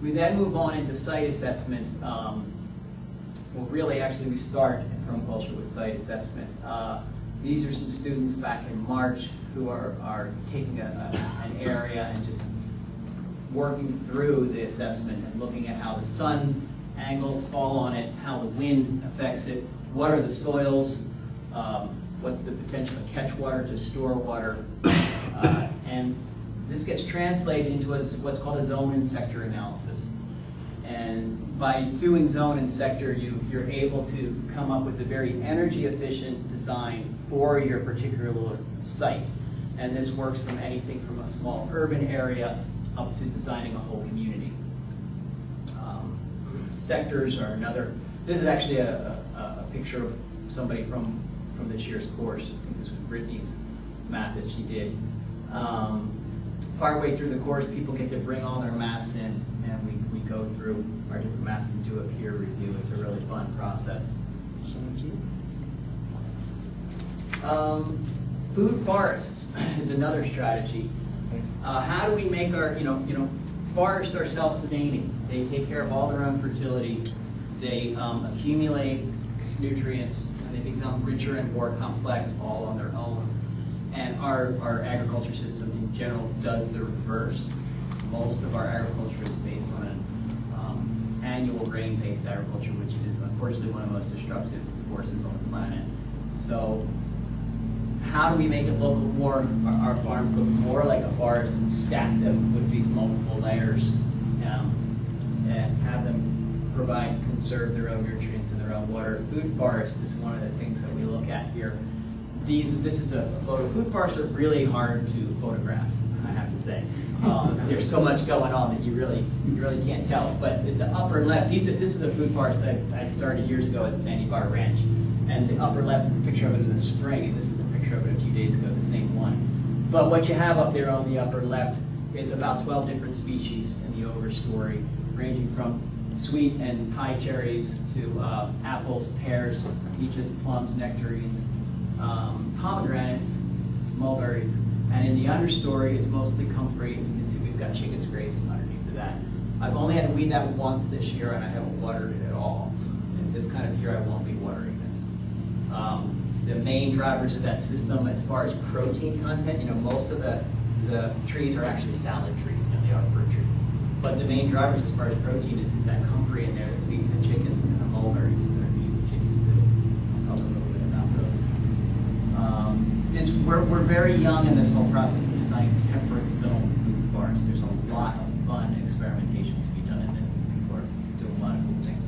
We then move on into site assessment. We start in permaculture with site assessment. These are some students back in March who are taking an area and just working through the assessment and looking at how the sun angles fall on it, how the wind affects it, what are the soils, what's the potential to catch water, to store water, and this gets translated into what's called a zone and sector analysis. And by doing zone and sector, you're able to come up with a very energy efficient design for your particular site. And this works from anything from a small urban area up to designing a whole community. Sectors are another. This is actually a picture of somebody from this year's course. I think this was Brittany's map that she did. Partway through the course, people get to bring all their maps in, and we go through our different maps and do a peer review. It's a really fun process. Food forests is another strategy. How do we make our, forests are self-sustaining. They take care of all their own fertility. They accumulate nutrients, and they become richer and more complex all on their own. And our agriculture system in general does the reverse. Most of our agriculture is based on an annual rain-based agriculture, which is unfortunately one of the most destructive forces on the planet. So how do we make it look more, our farms look more like a forest and stack them with these multiple layers, and have them conserve their own nutrients and their own water? Food forest is one of the things that we look at here. This is a photo. Food forests are really hard to photograph, I have to say. There's so much going on that you really can't tell. But in the upper left, this is a food forest that I started years ago at Sandy Bar Ranch. And the upper left is a picture of it in the spring, and this is a picture of it a few days ago, the same one. But what you have up there on the upper left is about 12 different species in the overstory, ranging from sweet and high cherries to apples, pears, peaches, plums, nectarines, pomegranates, mulberries. And in the understory, it's mostly comfrey. You can see we've got chickens grazing underneath of that. I've only had to weed that once this year, and I haven't watered it at all. And this kind of year, I won't be watering this. The main drivers of that system, as far as protein content, most of the trees are actually salad trees, they are fruit trees. But the main drivers as far as protein is that comfrey in there that's feeding the chickens, and the mulberries that are feeding the chickens too. I'll talk a little bit about those. We're very young in this whole process of designing temperate zone food forests. There's a lot of fun experimentation to be done in this, and people are doing a lot of cool things.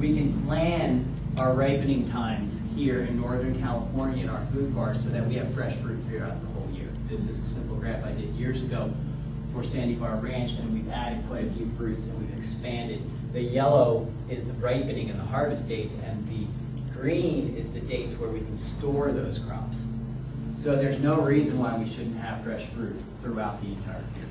We can plan our ripening times here in Northern California in our food forest so that we have fresh fruit throughout the whole year. This is a simple graph I did years ago for Sandy Bar Ranch, and we've added quite a few fruits and we've expanded. The yellow is the ripening and the harvest dates, and the green is the dates where we can store those crops. So there's no reason why we shouldn't have fresh fruit throughout the entire year.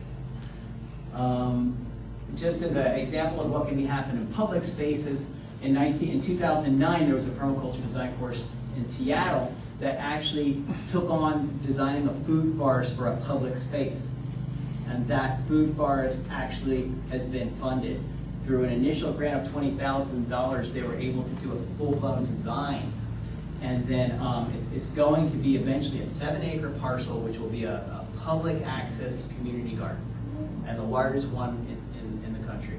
Just as an example of what can happen in public spaces, in 2009, there was a permaculture design course in Seattle that actually took on designing a food forest for a public space. And that food forest actually has been funded. Through an initial grant of $20,000, they were able to do a full-blown design. And then it's going to be eventually a 7-acre parcel, which will be a public access community garden, and the largest one in the country.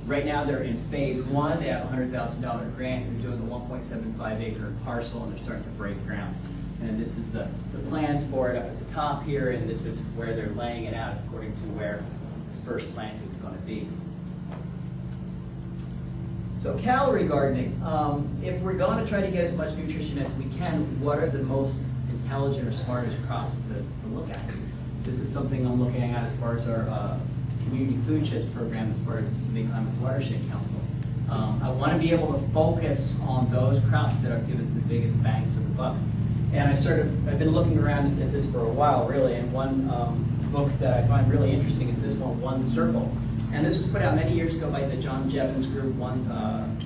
Right now they're in phase 1. They have a $100,000 grant. They're doing a 1.75-acre parcel, and they're starting to break ground. And this is the plans for it up at the top here, and this is where they're laying it out according to where this first planting is going to be. So calorie gardening. If we're going to try to get as much nutrition as we can, what are the most intelligent or smartest crops to look at? This is something I'm looking at as far as our community food sheds program as part of the Mid-Climate Watershed Council. I want to be able to focus on those crops that give us the biggest bang for the buck. And I've been looking around at this for a while, really, and one book that I find really interesting is this one Circle. And this was put out many years ago by the John Jevons group,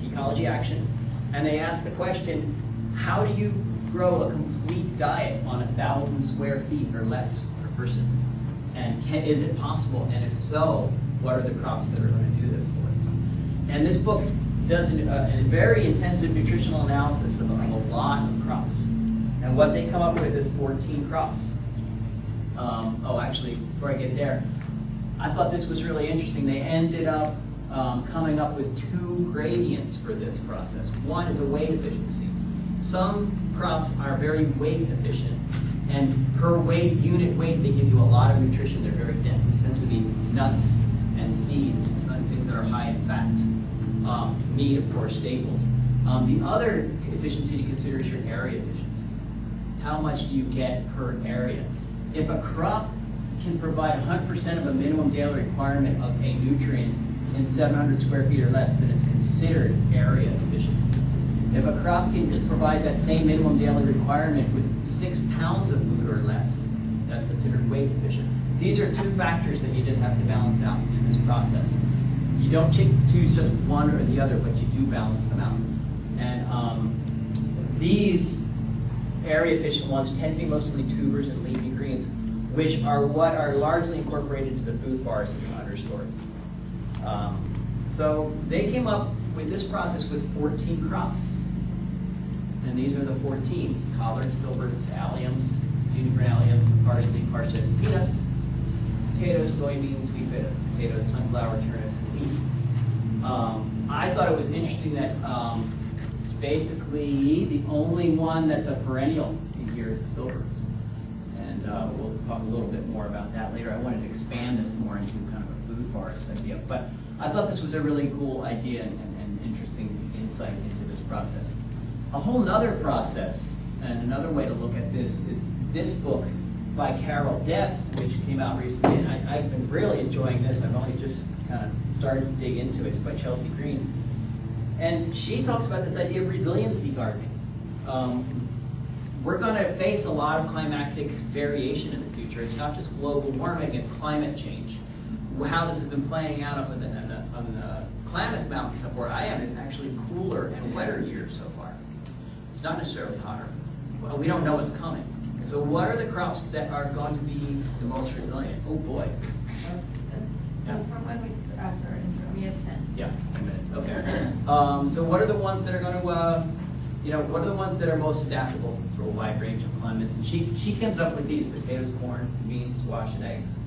Ecology Action. And they asked the question, how do you grow a complete diet on 1,000 square feet or less per person? And is it possible? And if so, what are the crops that are going to do this for us? And this book does a very intensive nutritional analysis of a lot of crops. And what they come up with is 14 crops. Actually, before I get there, I thought this was really interesting. They ended up coming up with 2 gradients for this process. One is a weight efficiency. Some crops are very weight efficient, and per unit weight, they give you a lot of nutrition. They're very dense. This tends to be nuts and seeds, some things that are high in fats. Meat, of course, staples. The other efficiency to consider is your area efficiency. How much do you get per area? If a crop can provide 100% of a minimum daily requirement of a nutrient in 700 square feet or less, then it's considered area efficient. If a crop can provide that same minimum daily requirement with 6 pounds of food or less, that's considered weight efficient. These are 2 factors that you just have to balance out in this process. You don't choose just one or the other, but you do balance them out. And these area efficient ones tend to be mostly tubers and leafy greens, which are what are largely incorporated into the food forest as an understory. So they came up with this process with 14 crops. And these are the 14: collards, filberts, alliums, juniper alliums, parsley, parsnips, peanuts, potatoes, soybeans, sweet potatoes, sunflower, turnips, and wheat. I thought it was interesting that basically the only one that's a perennial in here is the filberts. And we'll talk a little bit more about that later. I wanted to expand this more into kind of a food forest idea. But I thought this was a really cool idea and interesting insight into this process. A whole nother process and another way to look at this is this book by Carol Depp, which came out recently. And I've been really enjoying this. I've only just kind of started to dig into it. It's by Chelsea Green. And she talks about this idea of resiliency gardening. We're going to face a lot of climatic variation in the future. It's not just global warming, it's climate change. How this has been playing out up on the Klamath Mountains up where I am is actually cooler and wetter years so far. It's not necessarily hotter. Well, we don't know what's coming. So what are the crops that are going to be the most resilient? Oh boy. Yeah. From when we after intro, we have 10. Yeah, 10 minutes. Okay. So what are the ones that are going to, what are the ones that are most adaptable to a wide range of climates? And she comes up with these: potatoes, corn, beans, squash, and eggs.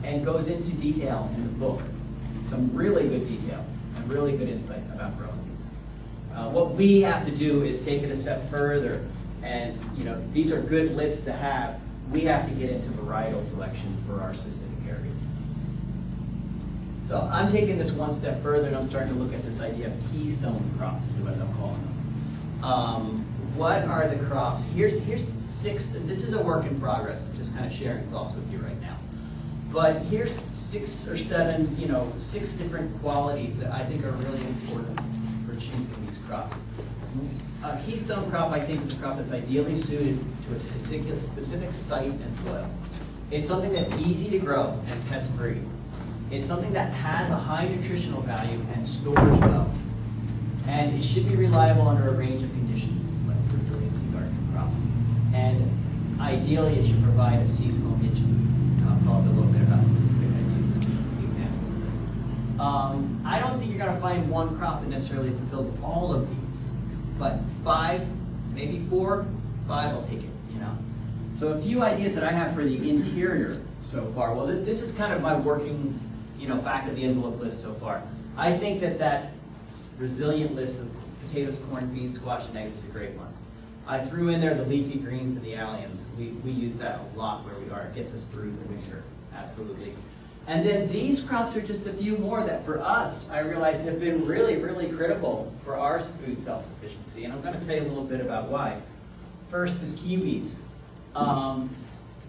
And goes into detail in the book, some really good detail and really good insight about growing these. What we have to do is take it a step further, and these are good lists to have. We have to get into varietal selection for our specific areas. So I'm taking this one step further, and I'm starting to look at this idea of keystone crops, is what I'm calling them. What are the crops? Here's 6. This is a work in progress. I'm just kind of sharing thoughts with you right now. But here's 6 or 7, 6 different qualities that I think are really important for choosing these crops. A keystone crop, I think, is a crop that's ideally suited to a specific site and soil. It's something that's easy to grow and pest-free. It's something that has a high nutritional value and stores well. And it should be reliable under a range of conditions, like resiliency gardening crops. And ideally, it should provide a seasonal niche food. And I'll talk a little bit about specific ideas, examples of this. I don't think you're going to find one crop that necessarily fulfills all of these, but 5, maybe 4, 5, I'll take it. So a few ideas that I have for the interior so far. Well, this is kind of my working, back of the envelope list so far. I think that resilient list of potatoes, corn, beans, squash, and eggs is a great one. I threw in there the leafy greens and the alliums. We use that a lot where we are. It gets us through the winter, absolutely. And then these crops are just a few more that for us, I realize, have been really, really critical for our food self-sufficiency. And I'm going to tell you a little bit about why. First is kiwis.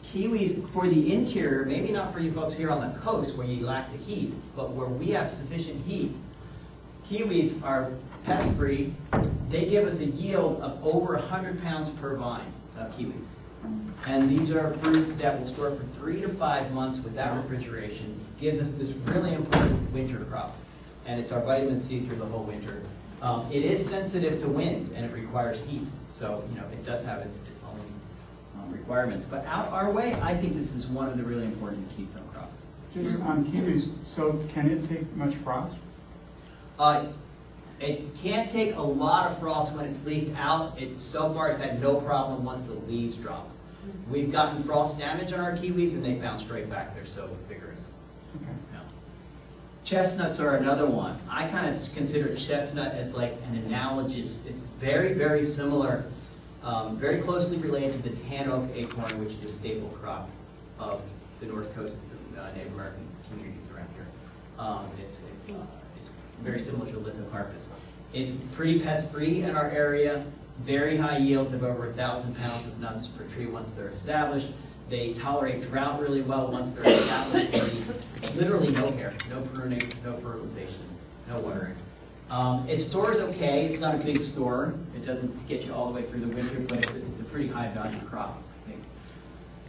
Kiwis for the interior, maybe not for you folks here on the coast where you lack the heat, but where we have sufficient heat. Kiwis are pest-free. They give us a yield of over 100 pounds per vine of kiwis. And these are fruit that will store for 3 to 5 months without refrigeration. Gives us this really important winter crop. And it's our vitamin C through the whole winter. It is sensitive to wind and it requires heat. So, it does have its own requirements. But out our way, I think this is one of the really important keystone crops. Just on kiwis, so can it take much frost? It can't take a lot of frost when it's leafed out. It so far has had no problem once the leaves drop. We've gotten frost damage on our kiwis and they bounce right back. They're so vigorous. Okay. Yeah. Chestnuts are another one. I kind of consider chestnut as like an analogous. It's very, very similar, very closely related to the tan oak acorn, which is a staple crop of the North Coast Native American communities around here. It's very similar to lithocarpus. It's pretty pest-free in our area. Very high yields of over 1,000 pounds of nuts per tree once they're established. They tolerate drought really well once they're established. Literally no care, no pruning, no fertilization, no watering. It stores okay. It's not a big store. It doesn't get you all the way through the winter, but it's a pretty high value crop, I think.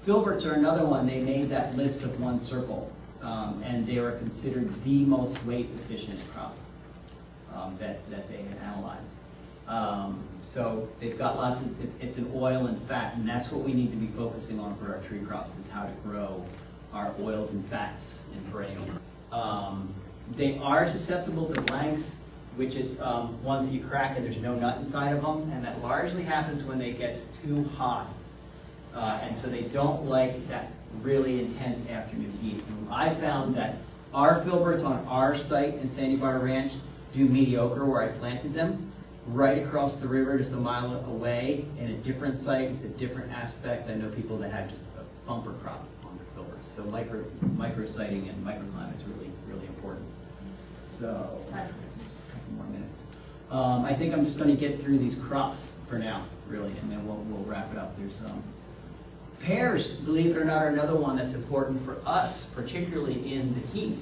Filberts are another one. They made that list of one circle, and they are considered the most weight efficient crop that they had analyzed. So they've got lots of, it's an oil and fat, and that's what we need to be focusing on for our tree crops, is how to grow our oils and fats in perennial. They are susceptible to blanks, which is ones that you crack and there's no nut inside of them, and that largely happens when they get too hot. And so they don't like that really intense afternoon heat. And I found that our filberts on our site in Sandy Bar Ranch do mediocre where I planted them. Right across the river, just a mile away, in a different site with a different aspect. I know people that have just a bumper crop on their filbers. So micro siting and microclimate is really, really important. So, just a couple more minutes. I think I'm just going to get through these crops for now, really, and then we'll wrap it up. There's pears, believe it or not, are another one that's important for us, particularly in the heat.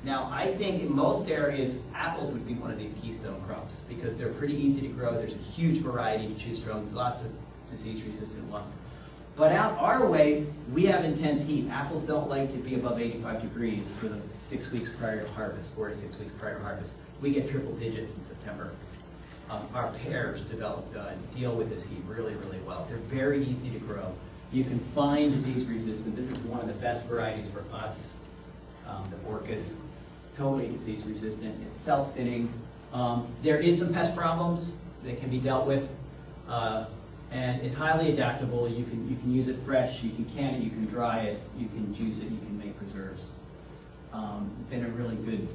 Now, I think in most areas, apples would be one of these keystone crops because they're pretty easy to grow. There's a huge variety to choose from, lots of disease-resistant ones. But out our way, we have intense heat. Apples don't like to be above 85 degrees for the 6 weeks prior to harvest, 4 to 6 weeks prior to harvest. We get triple digits in September. Our pears deal with this heat really, really well. They're very easy to grow. You can find disease-resistant. This is one of the best varieties for us. The Orchis, totally disease-resistant. It's self-thinning. There is some pest problems that can be dealt with, and it's highly adaptable. You can use it fresh. You can can it. You can dry it. You can juice it. You can make preserves. Been a really good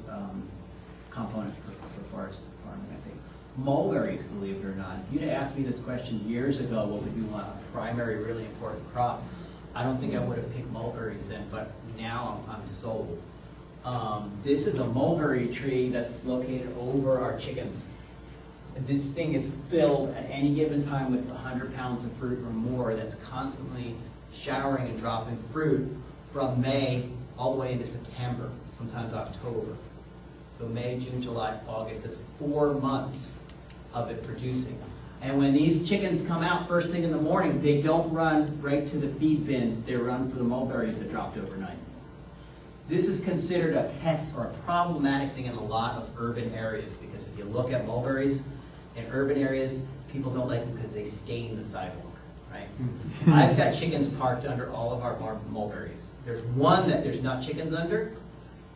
component for forest farming, I think. Mulberries, believe it or not. If you'd asked me this question years ago, what would be one primary, really important crop, I don't think I would have picked mulberries then, but now I'm sold. This is a mulberry tree that's located over our chickens. And this thing is filled at any given time with 100 pounds of fruit or more that's constantly showering and dropping fruit from May all the way into September, sometimes October. So May, June, July, August, that's 4 months of it producing. And when these chickens come out first thing in the morning, they don't run right to the feed bin. They run for the mulberries that dropped overnight. This is considered a pest or a problematic thing in a lot of urban areas because if you look at mulberries in urban areas, people don't like them because they stain the sidewalk, right? I've got chickens parked under all of our mulberries. There's one that there's not chickens under,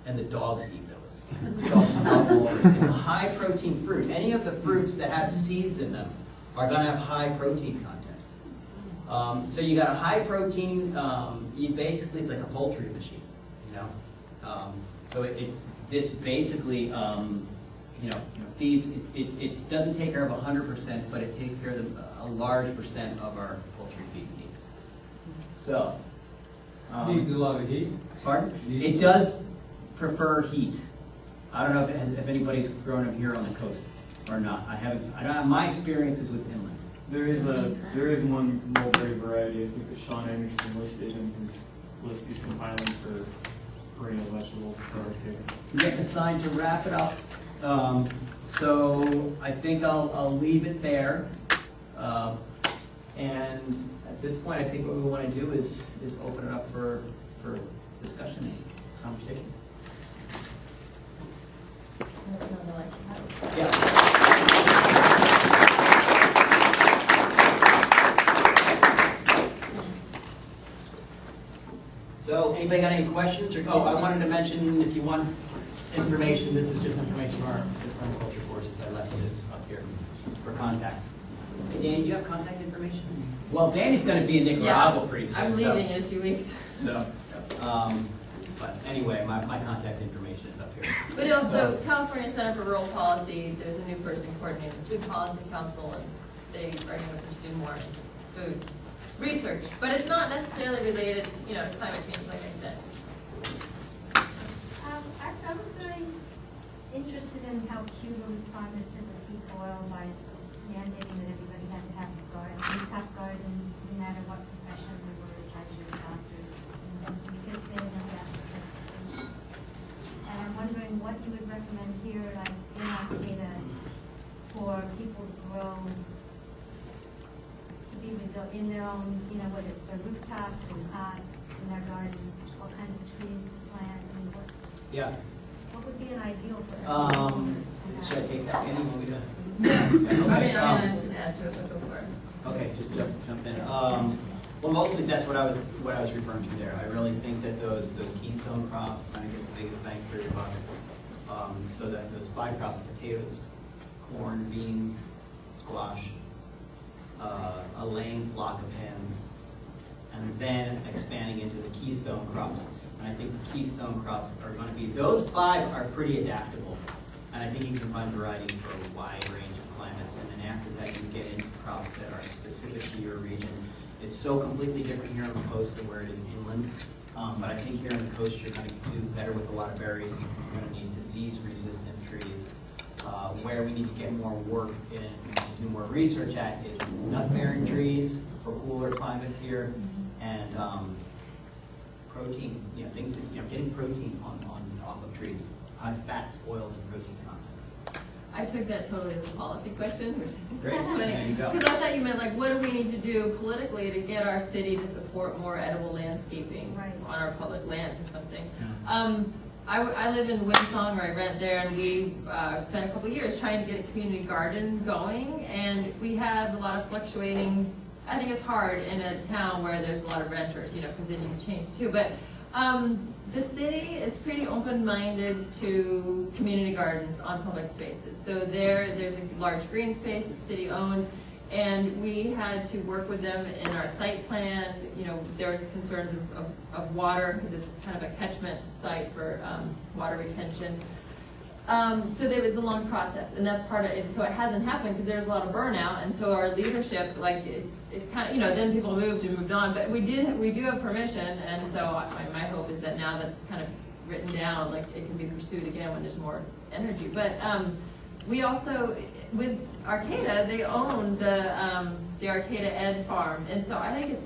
and the dogs eat those. Dogs love mulberries. It's a high protein fruit. Any of the fruits that have seeds in them are going to have high protein contents. So you got a high protein, basically it's like a poultry machine, you know. So this basically, feeds, it doesn't take care of 100%, but it takes care of a large percent of our poultry feed needs. So. Needs a lot of heat. Pardon? It does prefer heat. I don't know if anybody's grown up here on the coast or not. I don't have my experiences with inland. There is one mulberry variety, I think that Sean Anderson listed in his list he's compiling for perennial vegetables for our kids. We're getting assigned to wrap it up. So I think I'll leave it there. And at this point, I think what we want to do is open it up for discussion and conversation. Yeah. So, anybody got any questions? I wanted to mention, if you want information, this is just information from our permaculture courses. I left this up here for contacts. Hey, Danny, do you have contact information? Well, Danny's going to be in Nicaragua pretty soon. I'm leaving in a few weeks. So, but anyway, my contact information is up here. But also, California Center for Rural Policy, there's a new person coordinating the Food Policy Council, and they are going to pursue more food research. But it's not necessarily related, to climate change, like I said. I was very interested in how Cuba responded to the peak oil by mandating that everybody had to have rooftop gardens, no matter what profession they were, judges, doctors, and because they didn't have that certification. And I'm wondering what you would recommend here, like in our data, for people to grow, to be resilient in their own, whether it's a rooftop and pots in their garden, what kind of trees to plant, and what. Yeah. What would be an ideal for everyone? Should I take that, Danny? Want me to? Yeah. Okay. I can add to it, but go for it. Okay, just jump in. Well, mostly that's what I was referring to there. I really think that those keystone crops kind of get the biggest bang for your buck. So that those 5 crops: potatoes, corn, beans, squash, a laying flock of hens, and then expanding into the keystone crops. And I think the keystone crops are going to be, those 5 are pretty adaptable. And I think you can find variety for a wide range of climates. And then after that, you get into crops that are specific to your region. It's so completely different here on the coast than where it is inland. But I think here on the coast, you're going to do better with a lot of berries. You're going to need disease-resistant trees. Where we need to get more work in, do more research at, is nut-bearing trees for cooler climates here, and protein, things that, getting protein off of trees, high fats, oils, and protein content. I took that totally as a policy question, which is Great. funny. There you go. Because I thought you meant, like, what do we need to do politically to get our city to support more edible landscaping Right. on our public lands or something? Yeah. I live in Winsong, or I rent there, and we spent a couple years trying to get a community garden going, and we had a lot of fluctuating. I think it's hard in a town where there's a lot of renters, because then you can change too. But the city is pretty open-minded to community gardens on public spaces. So there's a large green space that's city-owned, and we had to work with them in our site plan. There was concerns of water, because it's kind of a catchment site for water retention. So there was a long process, and that's part of it. So it hasn't happened because there's a lot of burnout, and so our leadership, it kind of, then people moved on. But we do have permission, and so my hope is that now that it's kind of written down, it can be pursued again when there's more energy. But we also, with Arcata, they own the Arcata Ed Farm, and so I think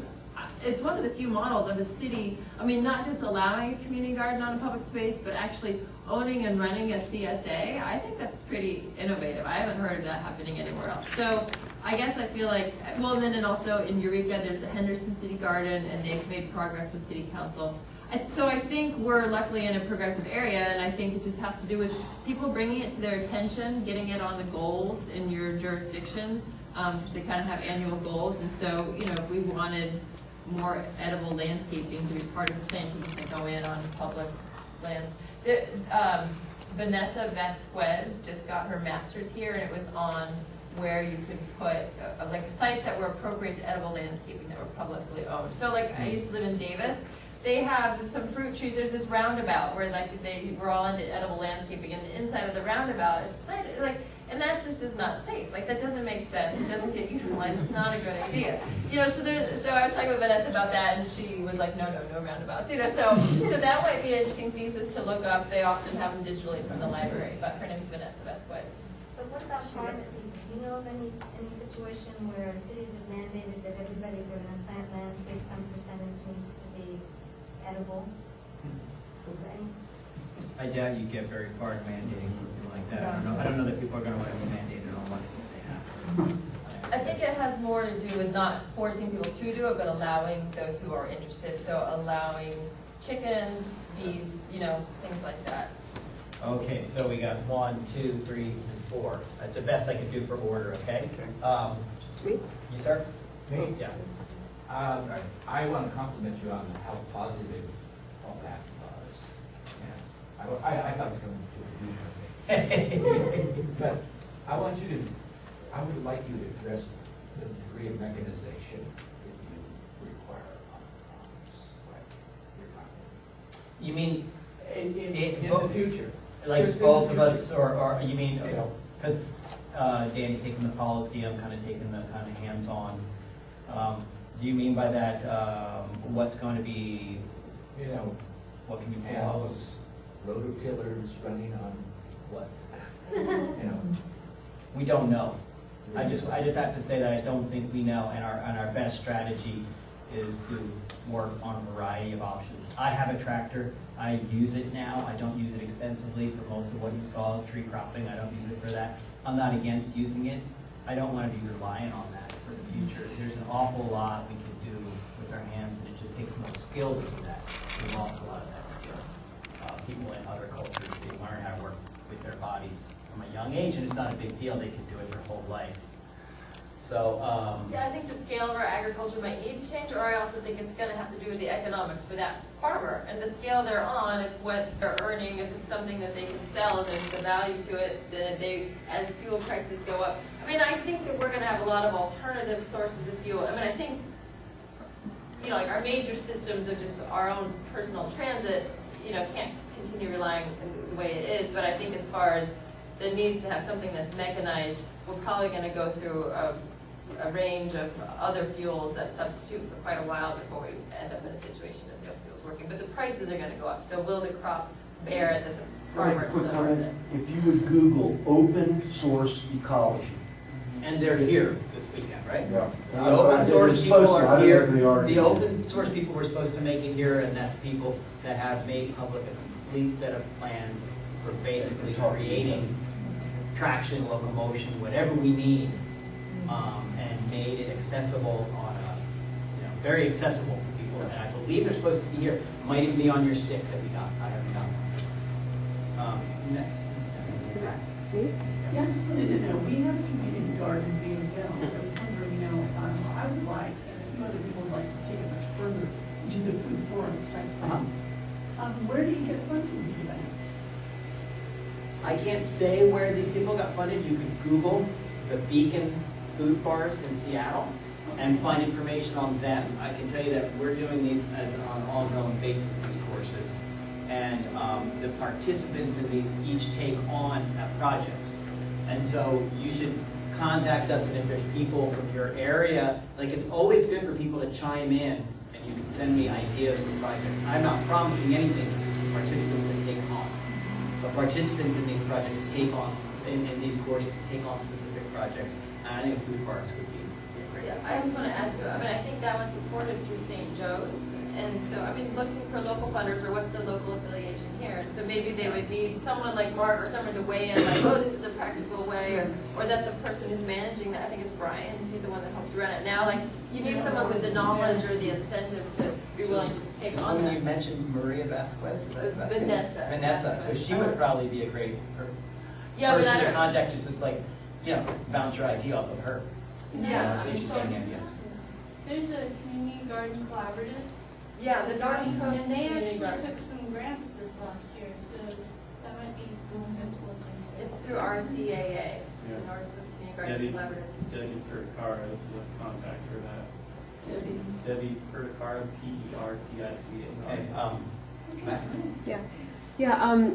it's one of the few models of a city, not just allowing a community garden on a public space, but actually owning and running a CSA. I think that's pretty innovative. I haven't heard of that happening anywhere else. So I guess I feel like, and also in Eureka, there's the Henderson City Garden, and they've made progress with City Council. So I think we're luckily in a progressive area, and I think it just has to do with people bringing it to their attention, getting it on the goals in your jurisdiction. They kind of have annual goals, and so, if we wanted more edible landscaping to be part of the plantings that go in on public lands. Vanessa Vasquez just got her master's here, and it was on where you could put sites that were appropriate to edible landscaping that were publicly owned. So I used to live in Davis. They have some fruit trees. There's this roundabout where they were all into edible landscaping, and the inside of the roundabout is planted and that just is not safe. That doesn't make sense. It doesn't get utilized. It's not a good idea. So I was talking with Vanessa about that, and she was like, no roundabouts. So that might be an interesting thesis to look up. They often have them digitally from the library, but her name's Vanessa Vasquez. But what about privately? Do you know of any situation where cities have mandated that everybody if they're going to plant landscape, some percentage needs to be edible? Is there any? I doubt you get very far in mandating something like that. I don't know that people are going to want to be mandated on what they have. I think it has more to do with not forcing people to do it, but allowing those who are interested. So allowing chickens, bees, things like that. Okay, so we got 1, 2, 3, and 4. That's the best I can do for order, okay? You, sir? Me? Yeah. I want to compliment you on how positive all that was. Yeah. I thought it was going to do something. But I would like you to address the degree of mechanization that you require on farms. Right. You mean In the future. Like both of us, or you mean, because Danny's taking the policy, I'm kind of taking the kind of hands-on. Do you mean by that what's going to be, what can you pull off? Those rototillers running on what? We don't know. I just have to say that I don't think we know, and our best strategy is to work on a variety of options. I have a tractor. I use it now. I don't use it extensively for most of what you saw, tree cropping. I don't use it for that. I'm not against using it. I don't want to be reliant on that for the future. There's an awful lot we can do with our hands, and it just takes more skill to do that. We lost a lot of that skill. People in other cultures, they learn how to work with their bodies from a young age, and it's not a big deal. They can do it their whole life. So, I think the scale of our agriculture might need to change, or I also think it's going to have to do with the economics for that farmer and the scale they're on. If what they're earning, if it's something that they can sell, there's the value to it. Then as fuel prices go up. I think that we're going to have a lot of alternative sources of fuel. I think, our major systems of just our own personal transit, can't continue relying the way it is. But I think as far as that needs to have something that's mechanized, we're probably going to go through a range of other fuels that substitute for quite a while before we end up in a situation of no fuels working. But the prices are going to go up. So will the crop bear that the farmers Quick still comment. worth it? If you would Google open source ecology. And they're here this weekend, right? Yeah. The open source They're people supposed to. I are don't know here. if they are. The open source people were supposed to make it here, and that's people that have made public a complete set of plans for basically creating traction, locomotion, whatever we need, and made it accessible on a, very accessible for people. And I believe they're supposed to be here. Might even be on your stick that we got. I haven't got one. Next. Yeah, I just wanted to know, we have a community garden being built. I was wondering, I would like, and a few other people would like to take it much further into the food forest type thing. Where do you get funding for that? I can't say where these people got funded. You could Google the Beacon Food Forest in Seattle and find information on them. I can tell you that we're doing these as on an ongoing basis, these courses. And the participants in these each take on a project. And so you should contact us, and if there's people from your area, like it's always good for people to chime in, and you can send me ideas for projects. I'm not promising anything, this is the participants that take on. But participants in these projects take on, in these courses, take on specific projects. And I think food parks would be a great. Yeah, I just want to add to it. I mean, I think that one's supported through St. Joe's. And so, I mean, looking for local funders or what's the local affiliation here. And so maybe they would need someone like Mark or someone to weigh in, like, oh, this is a practical way, or that the person who's managing that, I think it's Brian, he's the one that helps run it now. Like, you need someone with the knowledge or the incentive to be willing to take on When that. you mentioned Maria Vasquez, was that Vasquez? Vanessa. Vanessa, so she would probably be a great Yeah, but person I to don't. contact, just like, bounce your idea off of her. Yeah. So she's got an idea. There's a community garden collaborative. Yeah, the Northern Coast And they Community actually Garden. took some grants this last year, so that might be something good to look into. It's through RCAA, Yeah. the Northern Coast Community Garden Collaborative. Debbie Perticara is the contact for that. Debbie. Debbie Perticara, Pertica. Okay, Matt? Yeah,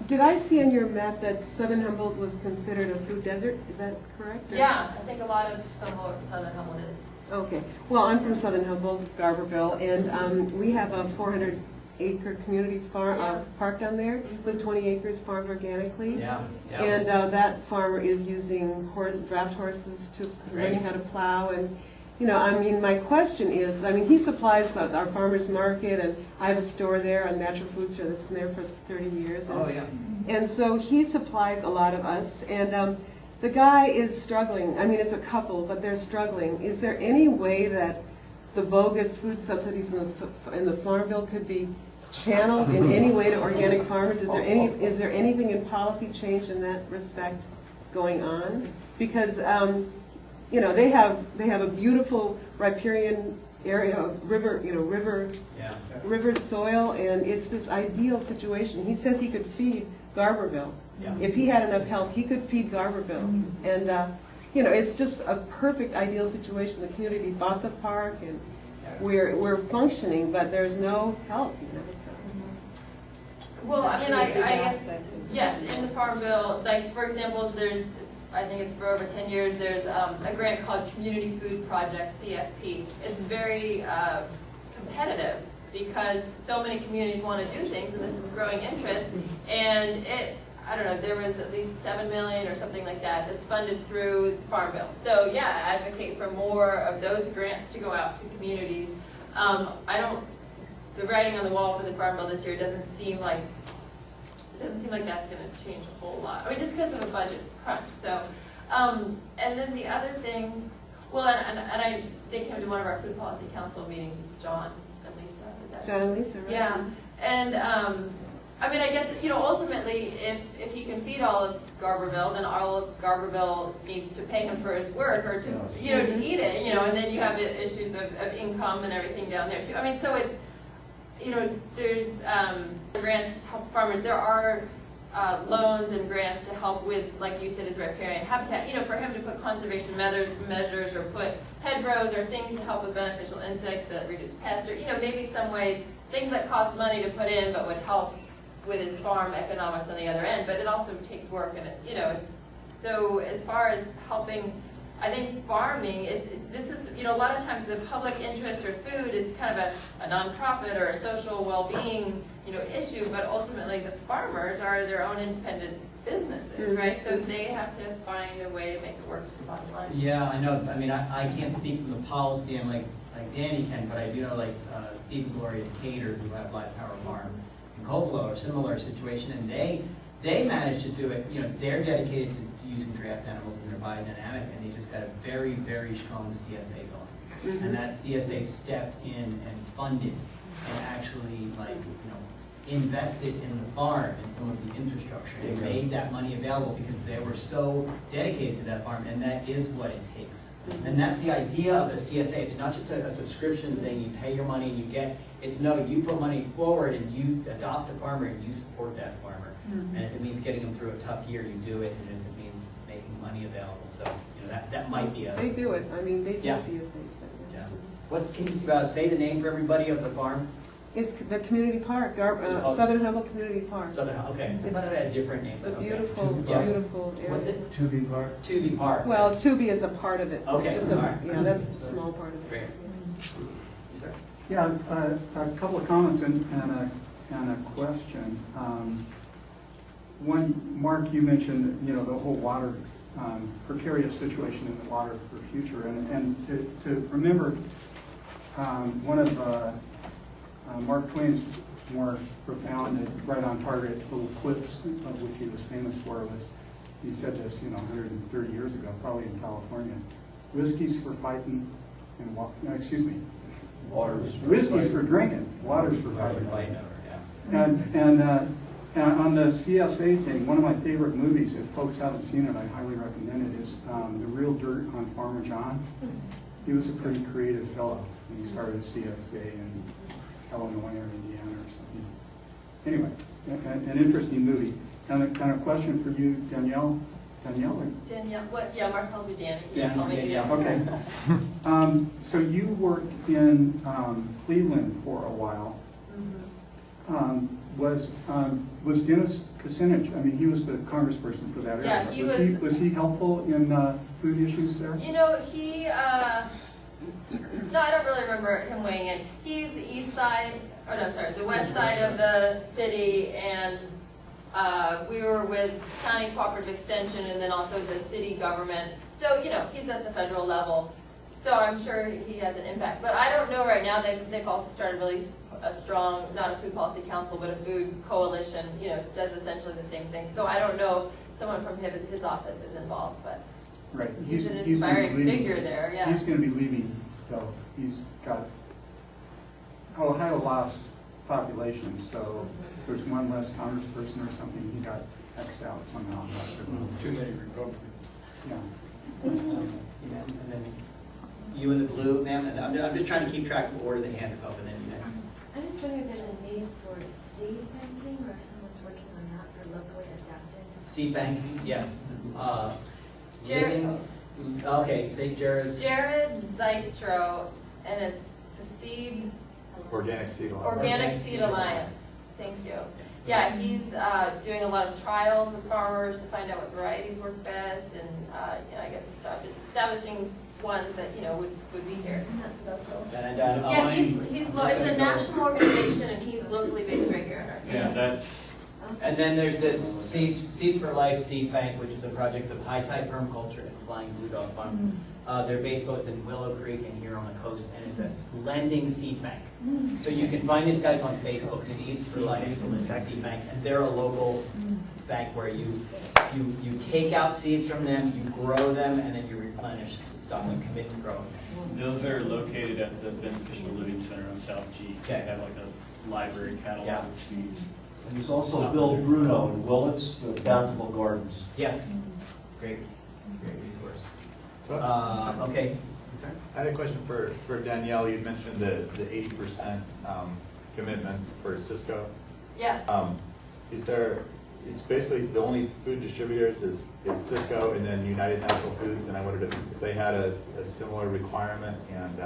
did I see on your map that Southern Humboldt was considered a food desert? Is that correct? Or- Yeah, I think a lot of Southern Humboldt is. Okay. Well, I'm from Southern Humboldt, Garberville, and we have a 400-acre community park down there with 20 acres farmed organically. Yeah. And that farmer is using draft horses to learning how to plow. And, my question is, he supplies our farmers market, and I have a store there, a natural food store that's been there for 30 years. And, Oh, yeah. And so he supplies a lot of us. And the guy is struggling. It's a couple, but they're struggling. Is there any way that the bogus food subsidies in the Farm Bill could be channeled in any way to organic farmers? Is there anything in policy change in that respect going on? Because they have a beautiful riparian area, river soil, and it's this ideal situation. He says he could feed Garberville. Yeah. If he had enough help, he could feed Garberville. And, it's just a perfect ideal situation. The community bought the park, and we're functioning, but there's no help. Well, I guess, yes, in the Farm Bill, like, for example, I think it's for over 10 years, there's a grant called Community Food Project, CFP. It's very competitive because so many communities want to do things, and this is growing interest. And there was at least $7 million or something like that that's funded through the Farm Bill. So yeah, advocate for more of those grants to go out to communities. The writing on the wall for the Farm Bill this year doesn't seem like that's going to change a whole lot. Just because of a budget crunch. So, and then the other thing, they came to one of our Food Policy Council meetings. It's John and Lisa. Is that John and Lisa, right? Yeah, and I guess ultimately, if he can feed all of Garberville, then all of Garberville needs to pay him for his work or to to eat it. And then you have the issues of income and everything down there too. So it's there's grants to help farmers. There are loans and grants to help with, like you said, his riparian habitat. For him to put conservation measures or put hedgerows or things to help with beneficial insects that reduce pests, or maybe some ways things that cost money to put in but would help with his farm economics on the other end, but it also takes work, and so as far as helping, I think farming, this is, a lot of times the public interest or food is kind of a nonprofit or a social well-being, issue, but ultimately the farmers are their own independent businesses, right? So they have to find a way to make it work for the bottom line. Yeah, I know. I mean, I can't speak from the policy, and like Danny can, but I do know Steve and Gloria Decatur, who have Live Power Farm in Coppola, or similar situation, and they managed to do it. They're dedicated to using draft animals in their biodynamic, and they just got a very, very strong CSA going. And that CSA stepped in and funded and actually invested in the farm and some of the infrastructure. They made that money available because they were so dedicated to that farm, and that is what it takes. And that's the idea of a CSA. It's not just a subscription thing. You pay your money and you get. It's no, you put money forward and you adopt a farmer and you support that farmer. And if it means getting them through a tough year, you do it. And if it means making money available, so that might be a. They do it. I mean, they do Yeah. CSAs. But yeah. Can you say the name for everybody of the farm? It's the community park, Southern Humboldt Community Park. Southern. Okay. I thought it had a different name. It's a okay. beautiful, beautiful area. What's it? Tubi Park. Tubi Park. Well, Tubi is a part of it. Okay, It's just a, all right. yeah, that's a small part of it. Great. Yes, sir. Yeah, a couple of comments and a question. One, Mark, you mentioned, the whole water, precarious situation in the water for future. And to remember, one of Mark Twain's more profound and right on target little quips, of which he was famous for, was he said this, 130 years ago, probably in California. Whiskey's for fighting, and whiskey's for drinking, water's for fighting. And on the CSA thing, one of my favorite movies, if folks haven't seen it, I highly recommend it, is The Real Dirt on Farmer John. He was a pretty creative fellow, and he started CSA in Illinois or Indiana or something. Anyway, an interesting movie. And a question for you, Danielle. Danielle? What? Yeah, Mark calls me Danny. Yeah, Call me yeah. Danny. Okay. So you worked in Cleveland for a while. Was Dennis Kucinich? I mean, he was the congressperson for that area. Yeah, Was he helpful in food issues there? He. No, I don't really remember him weighing in. He's the the west side of the city, and we were with County Cooperative Extension and then also the city government. So, he's at the federal level. So I'm sure he has an impact. But I don't know right now. They've also started really a strong, not a food policy council, but a food coalition, does essentially the same thing. So I don't know if someone from his office is involved, but right. he's an inspiring figure there, yeah. He's going to be leaving, though. He's got Ohio lost population, so there's one less congressperson or something. He got X'd out somehow. Too many Republicans. Yeah. And then you in the blue, ma'am. And I'm just trying to keep track of order the hands go up, and then you next. I'm just wondering if there's a need for seed banking or if someone's working on that for locally adapted. Seed banking, yes. Jared. Okay, say Jared. Jared Zystro, and it's the Seed. Organic Seed Alliance. Organic Seed Alliance. Thank you. Yeah, he's doing a lot of trials with farmers to find out what varieties work best, and I guess his job is establishing ones that would be here. Yeah, it's a national organization, and he's locally based right here in our Yeah, that's. And then there's this Seeds for Life Seed Bank, which is a project of High Tide Permaculture and Flying Blue Dog Farm. They're based both in Willow Creek and here on the coast, and it's a lending seed bank. So you can find these guys on Facebook, Seeds for Life Seed Bank, and they're a local bank where you take out seeds from them, you grow them, and then you replenish the stock. You commit to growing them. Those are located at the Beneficial Living Center on South G. Okay. They have like a library catalog of seeds. And there's also Bill Bruno in Willits, the Bountiful Gardens. Yes. Great resource. Okay. Sir? I had a question for Danielle. You mentioned the 80% commitment for Cisco. Yeah. It's basically the only food distributors is Cisco and then United Natural Foods, and I wondered if they had a similar requirement, and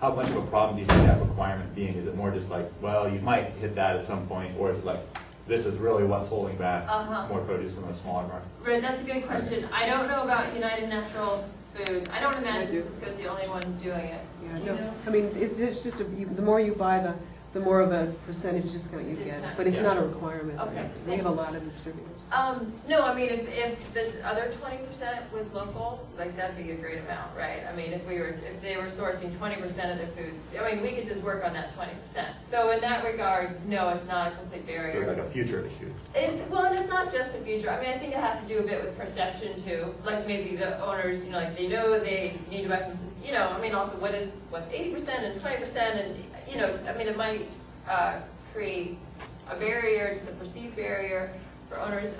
how much of a problem do you see that requirement being? Is it more just like, well, you might hit that at some point, or is it like this is really what's holding back Uh-huh. more produce from the smaller markets. Right, that's a good question. I don't know about United Natural Foods. I don't imagine do. Cisco's the only one doing it. Yeah, Do you no, know? I mean, it's just, the more you buy, the more of a percentage discount you get, Discount. but it's Yeah. not a requirement. Okay. We have a lot of distributors. No, I mean, if the other 20% was local, like that'd be a great amount, right? I mean, if they were sourcing 20% of their foods, I mean, we could just work on that 20%. So in that regard, no, it's not a complete So barrier. it's like a future issue. Well, and it's not just a future. I mean, I think it has to do a bit with perception too. Like maybe the owners, like they know they need to buy from, I mean, also what's 80% and 20%, and I mean, it might create a barrier, just a perceived barrier for owners.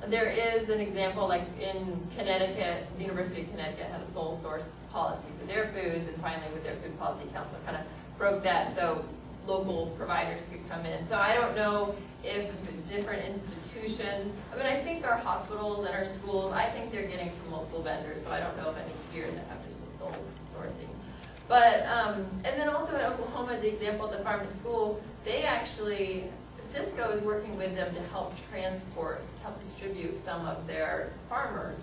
There is an example, like in Connecticut, the University of Connecticut had a sole source policy for their foods, and finally with their food policy council kind of broke that so local providers could come in. So I don't know if different institutions, I mean, I think our hospitals and our schools, I think they're getting from multiple vendors, so I don't know of any here that have just the sole sourcing. But, and then also in Oklahoma, the example of the farm to school, they actually, Cisco is working with them to help distribute some of their farmers'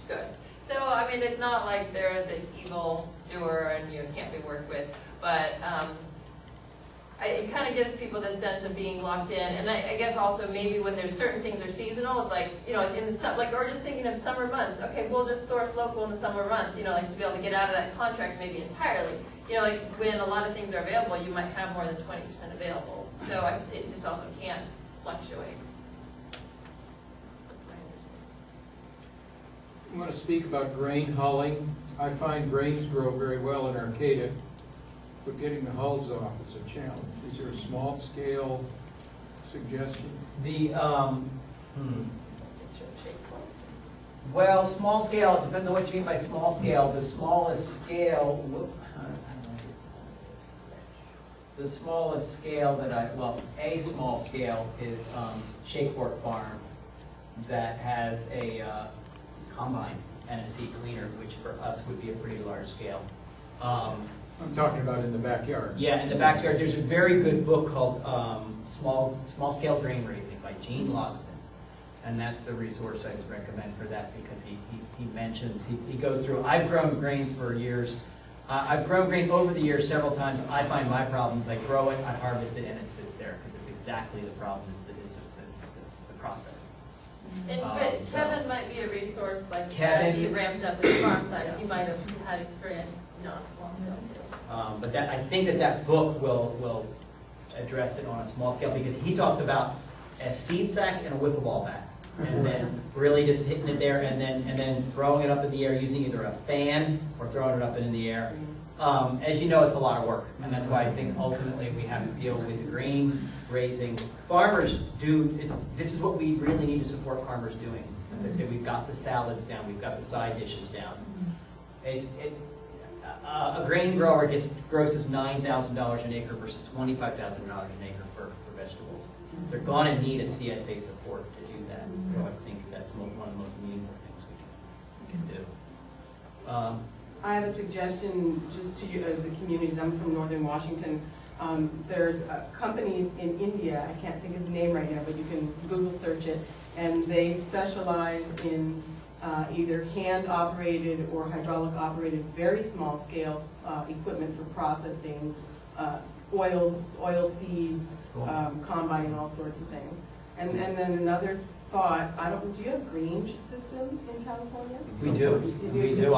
goods. So, I mean, it's not like they're the evil doer and can't be worked with, but it kind of gives people the sense of being locked in. And I guess also maybe when there's certain things are seasonal, it's like, like in the like, or just thinking of summer months. Okay, we'll just source local in the summer months, like to be able to get out of that contract maybe entirely. Like when a lot of things are available, you might have more than 20% available. So it just also can't fluctuate. That's my understanding. I want to speak about grain hulling. I find grains grow very well in Arcata, but getting the hulls off is a challenge. Is there a small scale suggestion? Well, small scale, it depends on what you mean by small scale. The smallest scale, the smallest scale that a small scale is Shakeport Farm that has a combine and a seed cleaner, which for us would be a pretty large scale. I'm talking about in the backyard. Yeah, in the backyard. There's a very good book called Small Scale Grain Raising by Gene Logsdon. And that's the resource I would recommend for that, because he mentions, he goes through, I've grown grains for years. I've grown grain over the years several times. I find my problems, I grow it, I harvest it, and it sits there, because it's exactly the problem is the processing. But Kevin might be a resource, like Kevin, as he ramped up his farm size, he might have had experience on a small scale too. But I think that book will address it on a small scale, because he talks about a seed sack and a wiffle ball bat, and then really just hitting it there, and then throwing it up in the air using either a fan or throwing it up in the air. As you know, it's a lot of work, and that's why I think ultimately we have to deal with the grain raising. Farmers this is what we really need to support farmers doing. As I said, we've got the salads down, we've got the side dishes down. A grain grower grosses $9,000 an acre versus $25,000 an acre for vegetables. They're going to need a CSA support to do that. So I think that's one of the most meaningful things we can do. I have a suggestion just to you, the communities. I'm from Northern Washington. There's companies in India, I can't think of the name right now, but you can Google search it, and they specialize in either hand-operated or hydraulic-operated, very small-scale equipment for processing oil seeds, combining all sorts of things. And then another thought, do you have a green system in California? We do. We do.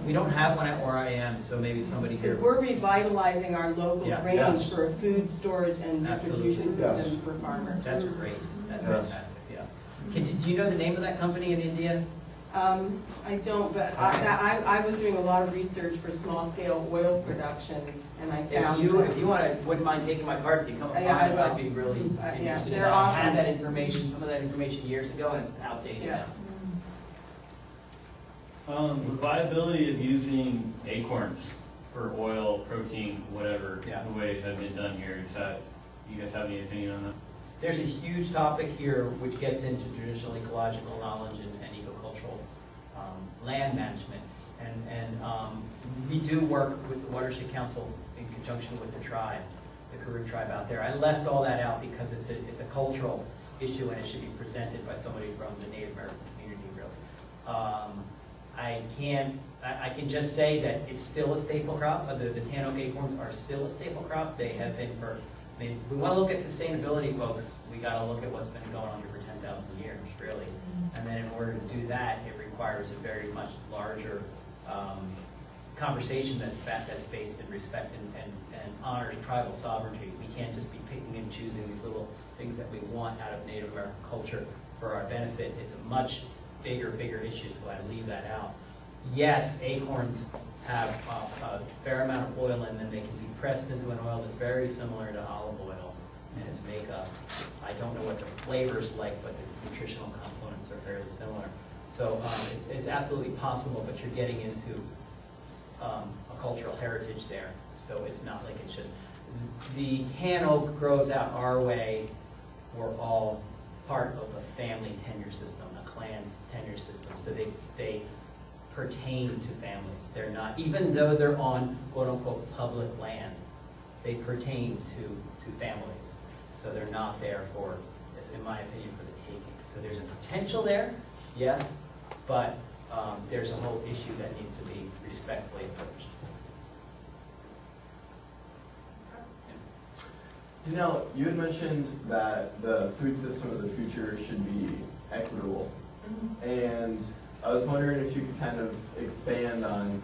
We don't have one at where I am, so maybe somebody here. Because we're revitalizing our local grains for a food storage and distribution system for farmers. That's great. That's fantastic. Yeah. Do you know the name of that company in India? I don't, but I was doing a lot of research for small-scale oil production, and I found. If you wouldn't mind taking my card to become a farmer, I'd be really interested in that. I had that information, some of that information years ago, and it's outdated now. The viability of using acorns for oil, protein, whatever, the way it has been done here, you guys have any opinion on that? There's a huge topic here which gets into traditional ecological knowledge and ecocultural land management. And we do work with the Watershed Council in conjunction with the tribe the Kuru tribe out there. I left all that out because it's a cultural issue and it should be presented by somebody from the Native American community, really. I can just say that it's still a staple crop. The tan oak acorns are still a staple crop. They have been for, I mean, if we want to look at sustainability, folks, we got to look at what's been going on here for 10,000 years, really. And then in order to do that, it requires a very much larger conversation that's based in respect and honors tribal sovereignty. We can't just be picking and choosing these little things that we want out of Native American culture for our benefit. It's a much bigger issue, so I leave that out. Yes, acorns have a fair amount of oil in them. They can be pressed into an oil that's very similar to olive oil and its makeup. I don't know what the flavor's like, but the nutritional components are fairly similar. So it's absolutely possible, but you're getting into a cultural heritage there. So it's not like it's just, the tan oak grows out our way. We're all part of a family tenure system, a clan's tenure system. So they pertain to families. They're not, even though they're on quote unquote public land, they pertain to families. So they're not there for, in my opinion, for the taking. So there's a potential there, yes, but there's a whole issue that needs to be respectfully approached. Danielle, you had mentioned that the food system of the future should be equitable. Mm-hmm. And I was wondering if you could kind of expand on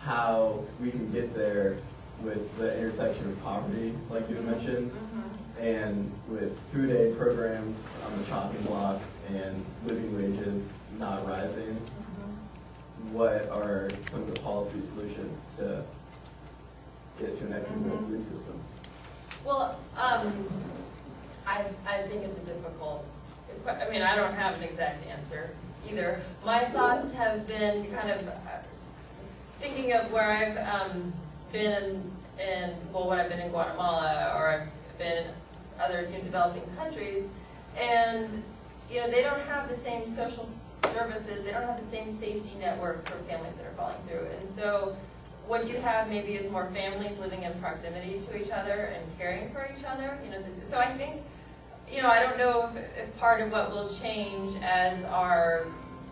how we can get there with the intersection of poverty, like you had mentioned, mm-hmm. and with food aid programs on the chopping block and living wages not rising. Mm-hmm. What are some of the policy solutions to get to an equitable mm-hmm. food system? Well, I think it's a difficult, I mean, I don't have an exact answer either. My thoughts have been kind of thinking of where I've been when I've been in Guatemala, or I've been in other developing countries, and they don't have the same social services, they don't have the same safety network for families that are falling through, and so what you have maybe is more families living in proximity to each other and caring for each other. So I think, I don't know if part of what will change as our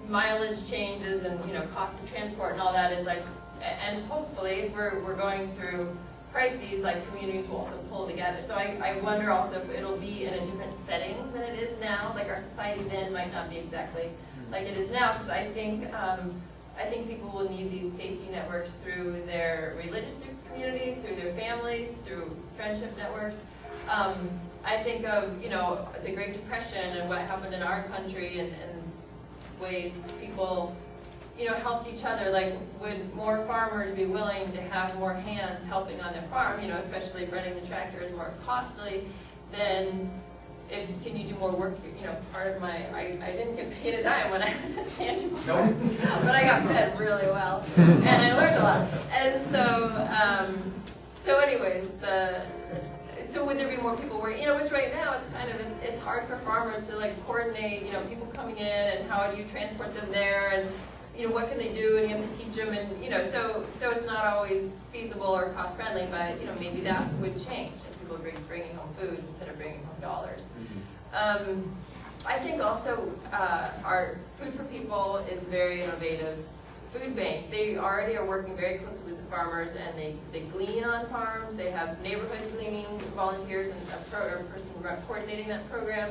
mileage changes and cost of transport and all that is like, and hopefully if we're going through crises, like communities will also pull together. So I wonder also if it'll be in a different setting than it is now. Like our society then might not be exactly like it is now, because I think people will need these safety networks through their religious communities, through their families, through friendship networks. I think of, the Great Depression and what happened in our country and ways people, helped each other. Like, would more farmers be willing to have more hands helping on their farm, especially running the tractor is more costly than can you do more work? Part of my, I didn't get paid a dime when I was at Pantry Farm, but I got fed really well, and I learned a lot. And so anyways, so would there be more people working? Which right now it's hard for farmers to like coordinate, people coming in and how do you transport them there, and what can they do, and you have to teach them, and so it's not always feasible or cost friendly, but maybe that would change. People bringing home food instead of bringing home dollars. Mm-hmm. I think also our Food for People is very innovative food bank. They already are working very closely with the farmers, and they glean on farms. They have neighborhood gleaning volunteers and a person coordinating that program,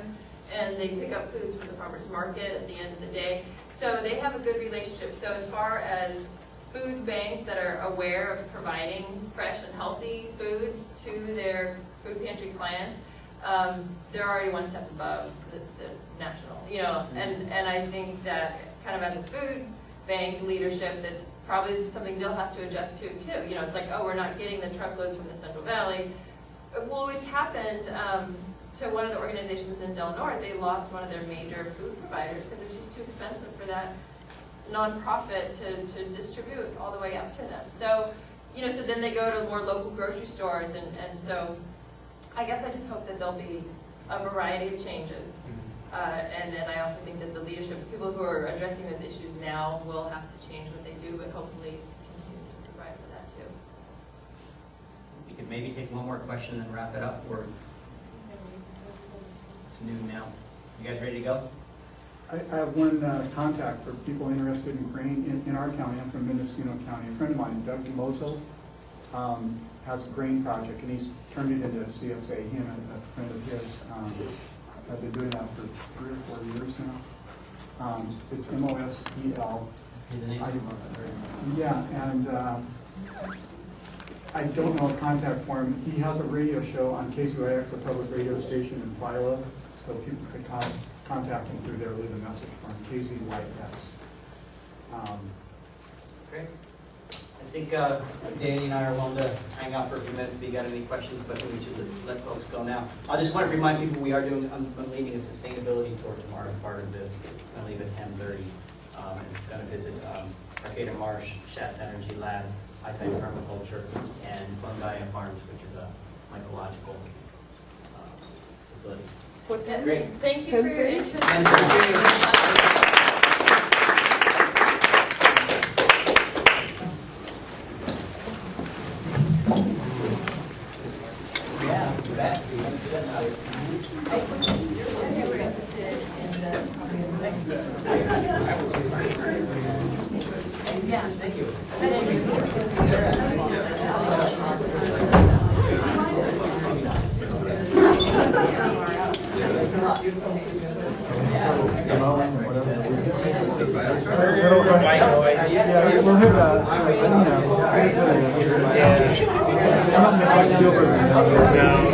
and they pick up foods from the farmers market at the end of the day. So they have a good relationship. So as far as food banks that are aware of providing fresh and healthy foods to their food pantry clients, they're already one step above the national, and I think that kind of as a food bank leadership, that probably is something they'll have to adjust to too. It's like, oh, we're not getting the truckloads from the Central Valley. Well, which happened to one of the organizations in Del Norte. They lost one of their major food providers because it was just too expensive for that nonprofit to distribute all the way up to them. So, so then they go to more local grocery stores, and so I guess I just hope that there'll be a variety of changes. And then I also think that the leadership, people who are addressing those issues now will have to change what they do, but hopefully continue to provide for that too. we could maybe take one more question and wrap it up, or it's noon now. You guys ready to go? I have one contact for people interested in grain in our county. I'm from Mendocino County. A friend of mine, Doug DeMozo, has a grain project, and he's turned it into a CSA. He and a friend of his have been doing that for 3 or 4 years now. It's MOSEL. Yeah, and I don't know a contact for him. He has a radio show on KZYX, a public radio station in Philo, so people could contact him through there, leave a message for him, KZYX. Great. I think Danny and I are willing to hang out for a few minutes if you got any questions, but we should let folks go now. I just want to remind people we are doing, I'm leading a sustainability tour tomorrow as part of this. It's going to leave at 10:30. It's going to visit Arcata Marsh, Schatz Energy Lab, Untitled Permaculture, and Fungi Farms, which is a mycological facility. Great. Thank you for your interest. And thank you. Yeah. Thank you. Yeah.